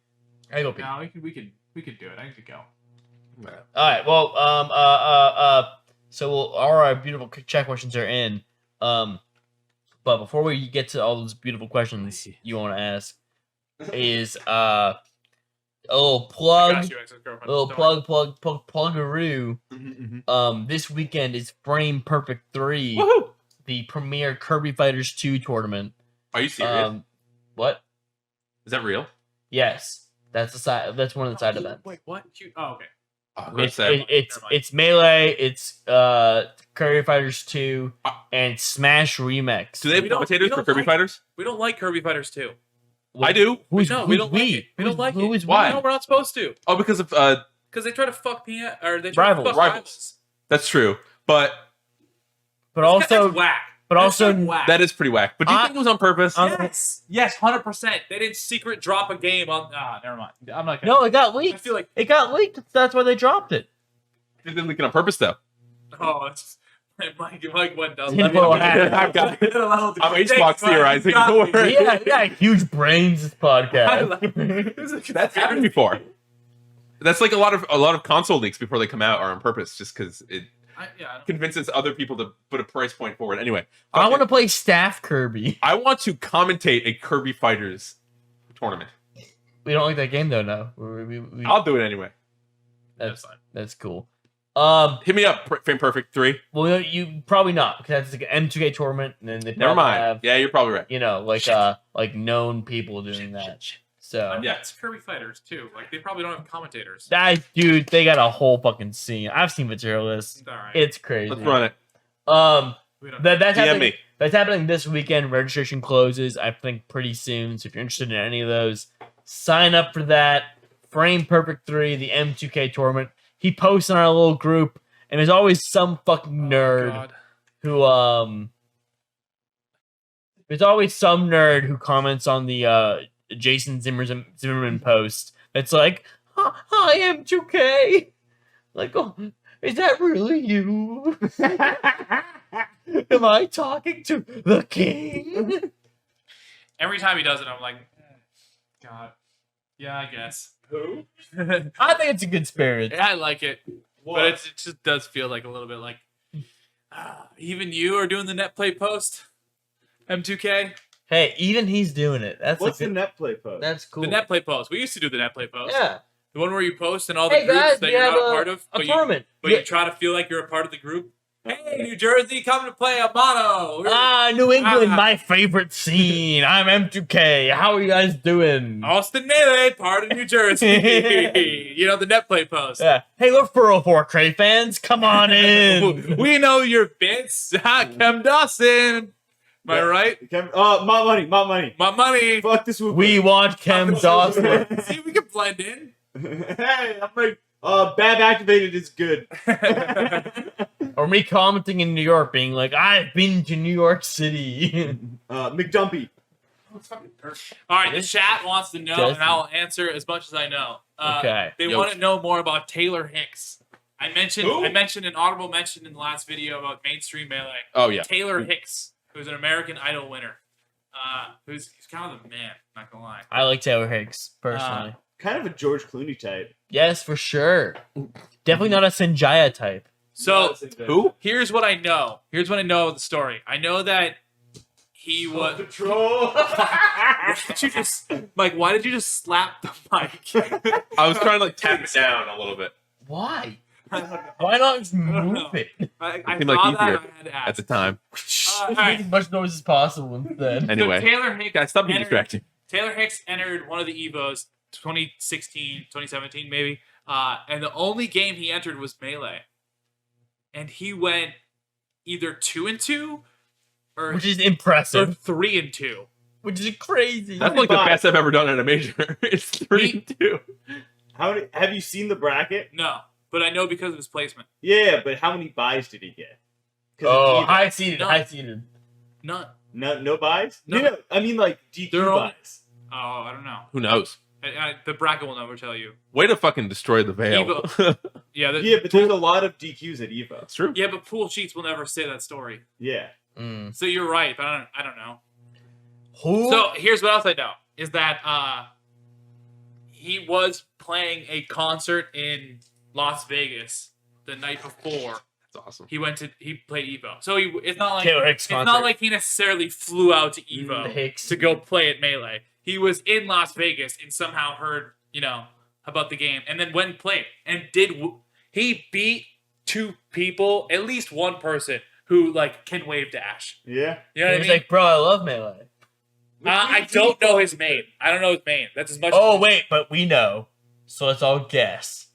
I go pee. No, we could do it. I need to go. All right. Well, so all our beautiful chat questions are in. But before we get to all those beautiful questions you want to ask, is a little I plug, got you, ex-girlfriend. little Don't worry. plug-a-roo. This weekend is Frame Perfect 3, Woohoo! the premier Kirby Fighters 2 tournament. Are you serious? What? Is that real? Yes, that's the side. That's one of the side events. Wait, what? Oh, okay. Oh, It's never mind. it's Melee, it's Kirby Fighters 2, and Smash Remix. Do they have we don't- commentators we for don't Kirby like- Fighters? We don't like Kirby Fighters 2. I do. Who's, No, who's we don't like we? it. We don't like Who it. is Why? No, we're not supposed to. Oh, because of Because they try to fuck me or they try Rivals. to fuck Rivals. That's true. But But That's also, whack. but That's also, so whack. that is pretty whack. But do you think it was on purpose? Yes, 100%. They didn't secret drop a game on. Never mind. I'm not. Gonna, no, it got I leaked. feel like. It got leaked. That's why they dropped it. They didn't leak it on purpose though. Oh, it's Mike went down. Tinfoil hat. I've got it. I'm Thanks, Hbox Mike. theorizing. You got Don't me. worry. Yeah, huge brains. This I podcast. like- This is That's happened before. That's like a lot of console leaks before they come out are on purpose, just because it Yeah. convinces other people to put a price point forward. Anyway, I fuck want to it. play Staff Kirby. I want to commentate a Kirby Fighters tournament. We don't like that game though. No, I'll do it anyway. that's fine. that's cool. Hit me up, Frame Perfect 3. Well, you probably not because that's like an M2K tournament, and then they Never probably mind. have Yeah, you're probably right. like known people doing that. So Yeah. It's Kirby Fighters too. Like they probably don't have commentators. that dude, they got a whole fucking scene. I've seen material lists. It's all right. It's crazy. Let's run it. We don't- That's DM happening. me. That's happening this weekend. Registration closes, I think, pretty soon. So if you're interested in any of those, sign up for that. Frame Perfect 3, the M2K tournament. He posts in our little group, and there's always some fucking nerd God. who there's always some nerd who comments on the Jason Zimmerman post. It's like, "Hi, M2K." Like, oh, is that really you? Am I talking to the king? Every time he does it, I'm like, God. Yeah, I guess. Who? I think it's a good spirit. Yeah, I like it, but it just does feel like a little bit like even you are doing the net play post, M2K. Hey, even he's doing it. That's What's a the good, net play post? That's cool. The net play post. We used to do the net play post. Yeah. The one where you post in all the Hey groups guys, that we you're have not a part of, a but tournament. you try to feel like you're a part of the group. Hey, New Jersey, come to play a mono. New England, Ah. my favorite scene. I'm M2K. How are you guys doing? Allston Melee, part of New Jersey. You know, the net play post. Yeah. Hey, we're 404 Cray fans. Come on in. We know your bits. Kem Dawson. Am I right? My money. My money. Fuck this movie. We want Kem Dawson. See, we can blend in. Hey, I'm like, Bab Activated is good. Or me commenting in New York, being like, I've been to New York City. McDumpy. All right, the chat wants to know, Just- and I'll answer as much as I know. Okay. They Yo. want to know more about Taylor Hicks. I mentioned Who? an audible mention in the last video about mainstream Melee. Oh yeah. Taylor Hicks, who's an American Idol winner. He's kind of the man, not gonna lie. I like Taylor Hicks, personally. Kind of a George Clooney type. Yes, for sure. Definitely not a Sanjaya type. So Who? here's what I know. Here's what I know of the story. I know that he was. Control. Why did you just, Mike? Why did you just slap the mic? I was trying to like tap it down a little bit Why? Why not just move it? I seemed like thought that easier I had to ask. at the time. all Make right. as much noise as possible instead. Anyway, So Taylor Hicks guys, stop being entered- distracting. Taylor Hicks entered one of the Evos, 2016, 2017 maybe, and the only game he entered was Melee, and he went either 2-2 or Which is impressive. 3-2. Which is crazy. That's like the best I've ever done at a major. It's 3-2. How many? Have you seen the bracket? No, but I know because of his placement. Yeah, but how many buys did he get? 'Cause Oh, it's high seeded, No. high seeded. None. no buys. No. No, I mean like DQ They're only- buys. Oh, I don't know. Who knows? The bracket will never tell you. Way to fucking destroy the veil. Yeah, Yeah, but there's a lot of DQs at Evo. It's true. yeah, but pool sheets will never say that story. Yeah. Mm. So you're right, but I don't know. Who? So here's what else I know is that he was playing a concert in Las Vegas the night before. That's awesome. He played Evo. So it's not like Taylor Hicks it's concert. not like he necessarily flew out to Evo Hicks. to go play at Melee. He was in Las Vegas and somehow heard, about the game and then went and played and he beat two people, at least one person who like can wave dash. Yeah. You know what I He's mean? like, bro, I love Melee. I don't know his main. I don't know his main. That's as much. Oh, as wait, but we know. So let's all guess.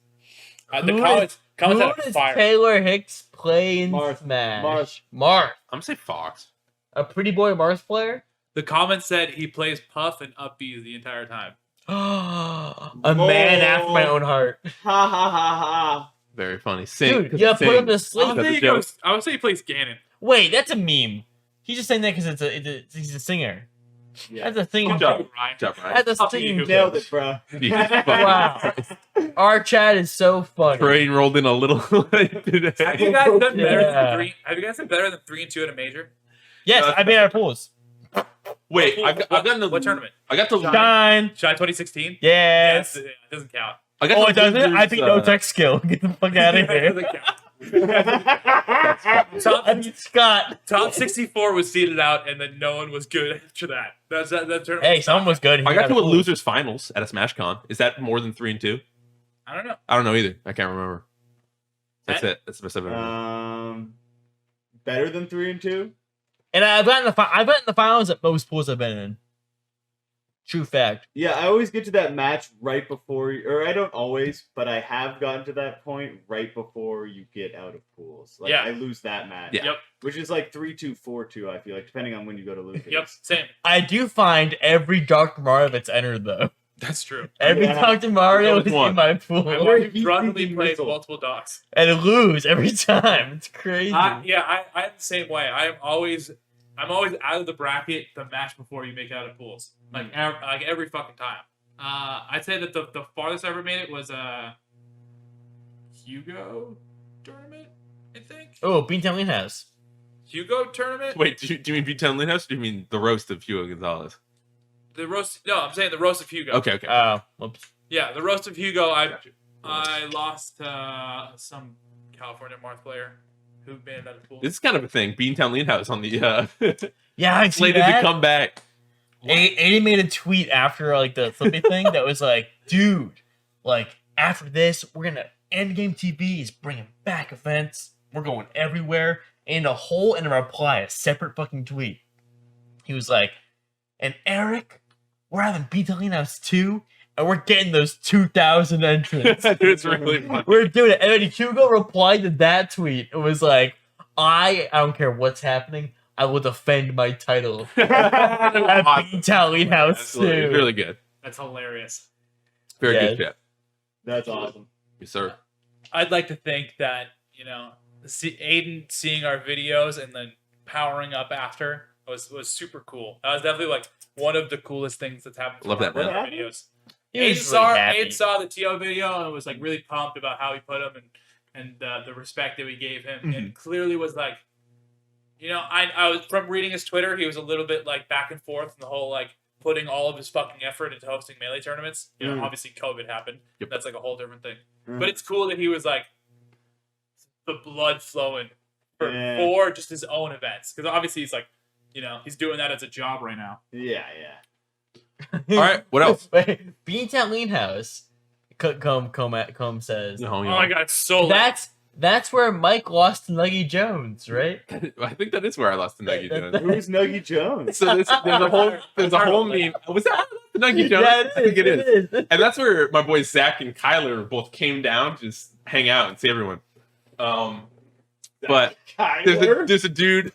the who comments Who out does fire. Taylor Hicks play in Marth. Smash? Marth. Marth. I'm gonna say Fox. A pretty boy Marth player? The comments said he plays Puff and Up B's the entire time. A man after my own heart. Ha ha ha ha. Very funny. Sing. Dude, yeah, put him to I sleep. would, That's say a he joke. goes, I would say he plays Ganon. Wait, that's a meme. He's just saying that because he's a singer. Yeah. That's a thing. Good job. Ryan. Good job, Ryan. That's a Up to singing you. joke. Nailed it, bro. Jesus fucking Wow. Christ. Our chat is so funny. Brain rolled in a little late today. Have you guys done better Yeah. than three? Have you guys done better than 3-2 at a major? Yes, I made our pools. Wait, I've gotten the What tournament? I got the Shine. Shy 2016? Yes. It doesn't count. I got Oh, the it doesn't? I losers, think no tech skill. Get the fuck out of It here. doesn't count. I mean, Scott. Top 64 was seeded out, and then no one was good after that. That tournament. Hey, someone was good. He I got a to a pool. losers finals at a Smash Con. Is that more than 3-2? I don't know. I don't know either. I can't remember. That's it. That's the best I've ever done. Better than 3-2. And I've gotten the finals at most pools I've been in. True fact. Yeah, I always get to that match right before, or I don't always, but I have gotten to that point right before you get out of pools. Like, Yeah. I lose that match. Yeah. Yep. Which is like 3-2, 4-2, I feel like, depending on when you go to losers. Yep. Same. I do find every Dr. Mario that's entered though. That's true. Every Yeah. Dr. Mario There's is one. in my I pool. watch He's you drunkenly thinking play missile. multiple docs. And lose every time. It's crazy. I'm the same way. I'm always out of the bracket the match before you make it out of pools. Like every fucking time. I'd say that the farthest I ever made it was a Hugo tournament, I think. Oh, Beantown Lean House. Hugo tournament? Wait, do you mean B10 Lin House or do you mean the roast of Hugo Gonzalez? The roast no, I'm saying the roast of Hugo. Okay, okay. Whoops. Yeah, the roast of Hugo, Gotcha. I lost to some California Marth player who made it out of pools. This is kind of a thing. Beantown Lean House on the Yeah, I see slated that. to come back. Aiden made a tweet after like the Flippy thing that was like, dude, like after this, we're gonna Endgame TV is bringing back events. we're going everywhere. And a whole in a reply, a separate fucking tweet. He was like, and Eric, we're having Beat House 2, and we're getting those 2,000 entrants. Dude, it's really funny. We're doing it. And then Hugo replied to that tweet. It was like, I don't care what's happening. I will defend my title at Beat House Absolutely. 2. Really good. That's hilarious. Very Yeah. good shit. That's awesome. Yes, sir. I'd like to think that, you know, Aiden seeing our videos and then powering up after was super cool. That was definitely like one of the coolest things that's happened to Love that, our man. videos. He Aiden was really happy. saw the TO video and was like really pumped about how he put him and the respect that we gave him, and clearly was like, you know, I was from reading his Twitter, he was a little bit like back and forth in the whole like putting all of his fucking effort into hosting Melee tournaments. You know, obviously COVID happened. Yep. That's like a whole different thing. But it's cool that he was like the blood flowing for just his own events, because obviously he's like, you know, he's doing that as a job right now. Yeah. All right, what else? Beantown Lean House. Come says. Oh, Oh my god, it's so That's where Mike lost to Nuggy Jones, right? I think that is where I lost the Nuggy Jones. Who's Nuggy Jones? So there's a whole meme. Was that the Nuggy Jones? Yeah, I think it is. And that's where my boys Zach and Kyler both came down to just hang out and see everyone. But there's a dude.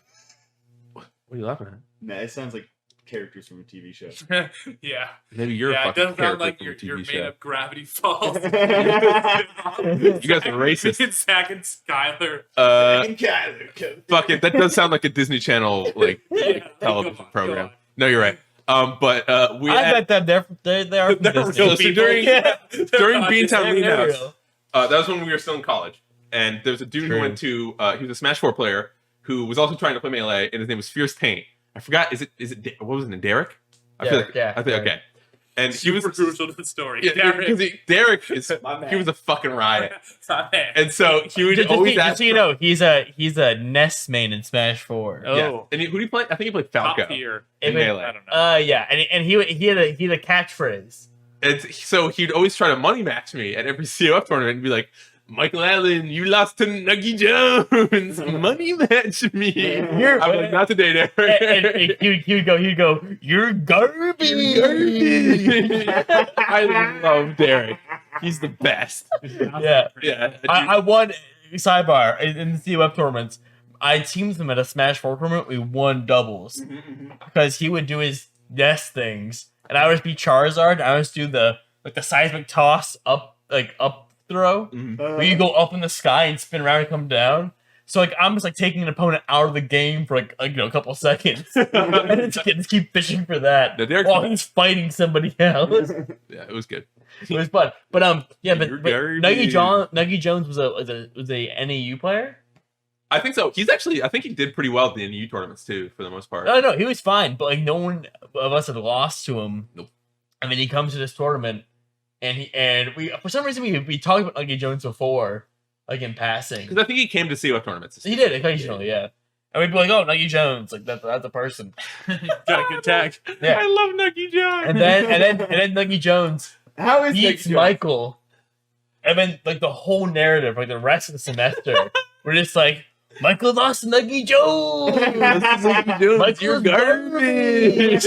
What are you laughing at? Nah, it sounds like characters from a TV show. yeah. Maybe you're a Yeah, it fucking doesn't sound like character you're from a TV made show. up Gravity Falls. You guys are racist. Zach and Skyler. Fuck it. That does sound like a Disney Channel like Yeah, television come on, program. come on. No, you're right. But we I bet them they are from They're Disney. real so people. during not Beantown Lean They're House, real. that was when we were still in college, and there's a dude who True. went to he was a Smash 4 player who was also trying to play Melee, and his name was Fierce Taint. I forgot. Is it what was his name? Derek? I feel like Derek, I think Derek. okay. And he was Super crucial to the story. yeah, because Derek is My man. he was a fucking riot, My man. and so he would Just always so ask. you know, he's a Ness main in Smash 4. Oh. Yeah. And who did he play? I think he played Top Falco tier. in Even- Melee. I don't know. Yeah, and he had a catchphrase. And so he'd always try to money match me at every COF tournament and be like, Michael Allen, you lost to Nuggy Jones. Money match me. I'm like, not today, Derek. And he'd go, you're garbage. I love Derek. He's the best. Yeah. Yeah. I won sidebar in the COF tournaments. I teamed him at a Smash 4 tournament. We won doubles because he would do his Ness things, and I would just be Charizard. And I would just do the seismic toss up throw. Where you go up in the sky and spin around and come down. So like I'm just like taking an opponent out of the game for like you know a couple seconds, and just keep fishing for that The Derek- while he's fighting somebody else. Yeah, it was good. It was fun, but yeah, but You're Nuggy Jones was a NAU player. I think so. I think he did pretty well at the NU tournaments too, for the most part. No, he was fine, but like no one of us had lost to him. Nope. And then he comes to this tournament, and we for some reason we talked about Nuggy Jones before, like in passing. Because I think he came to COF tournaments. He did occasionally, yeah. And we'd be like, "Oh, Nuggy Jones, like that's a person." Got a good tag. Yeah. I love Nuggy Jones. And then Nuggy Jones How is beats Nuggy Jones? Michael, and then like the whole narrative, like the rest of the semester, we're just like, Michael lost to Nuggy Jones. Nuggy Jones, Michael's you're garbage.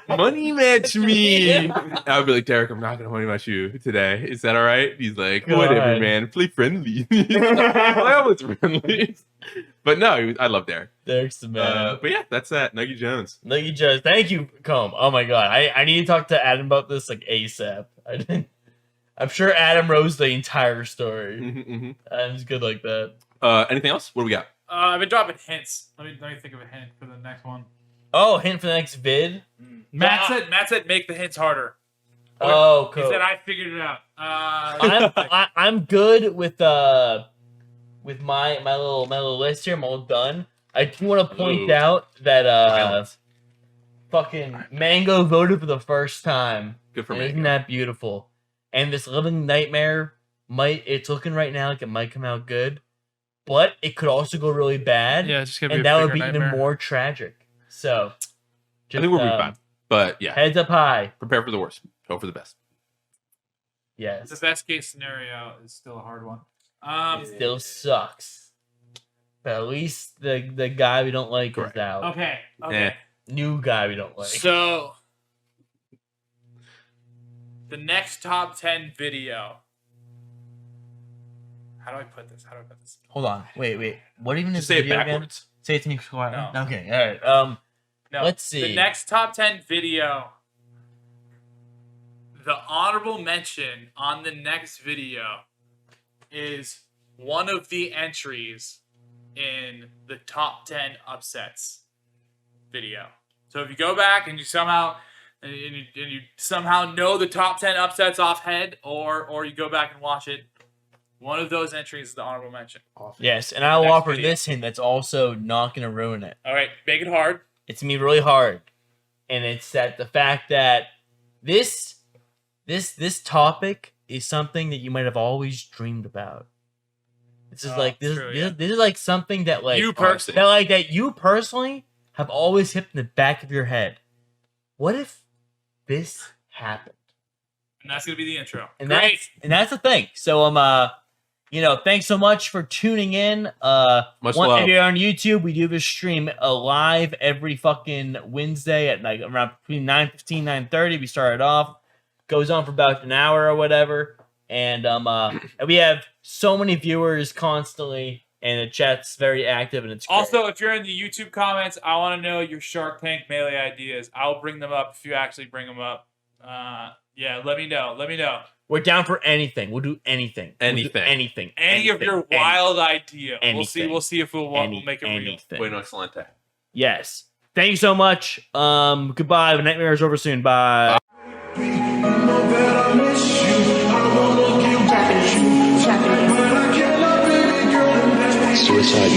Money match me. I'll be like, Derek, I'm not gonna money match you today. Is that all right? He's like, God. whatever, man. Play friendly. I always friendly. But no, I love Derek. Derek's the man. But yeah, that's that. Nuggy Jones. Nuggy Jones, thank you, Comb. Oh my god, I need to talk to Adam about this like ASAP. I'm sure Adam knows the entire story. Mm-hmm. Adam's good like that. Anything else? What do we got? I've been dropping hints. Let me think of a hint for the next one. Oh, hint for the next vid. Matt said make the hints harder. Oh, He cool. said I figured it out. I'm good with my little list here. I'm all done. I do want to point Ooh. out that Violence. fucking Mango voted for the first time. Good for And me. Isn't that beautiful? And this Living Nightmare it's looking right now like it might come out good, but it could also go really bad. yeah, it's just gonna and that would be even more tragic. So, I think we'll be fine. But yeah, Heads up high. prepare for the worst. Hope for the best. Yes. The best case scenario is still a hard one. Still sucks. But at least the guy we don't like Correct. is out. Okay. Eh. New guy we don't like. So the next top 10 video. How do I put this? Hold on. Wait. What even is Just say the it video again? backwards. Say it to me quietly. No. Okay. All right. No. Let's see. The next top 10 video. The honorable mention on the next video is one of the entries in the top 10 upsets video. So if you go back and you somehow know the top 10 upsets off head, or you go back and watch it, one of those entries is the honorable mention. Yes, and I will Next offer video. this hint that's also not going to ruin it. All right, make it hard. It's going to be really hard. And it's that the fact that this topic is something that you might have always dreamed about. This is this is like something that like You personally. that you personally have always hit in the back of your head. What if this happened? And that's going to be the intro. And Great. that's the thing. So thanks so much for tuning in. Much love. If you're on YouTube, we do this stream live every fucking Wednesday at like around between 9:15, 9:30. We started off. Goes on for about an hour or whatever. And we have so many viewers constantly, and the chat's very active, and it's great. Also, if you're in the YouTube comments, I want to know your Shark Tank Melee ideas. I'll bring them up if you actually bring them up. Yeah, let me know. We're down for anything. We'll do anything. Anything. Any of your wild idea. anything. We'll see if we'll make it real. anything. Bueno excelente. Yes. Thank you so much. Goodbye. The nightmare is over soon. Bye. Suicide.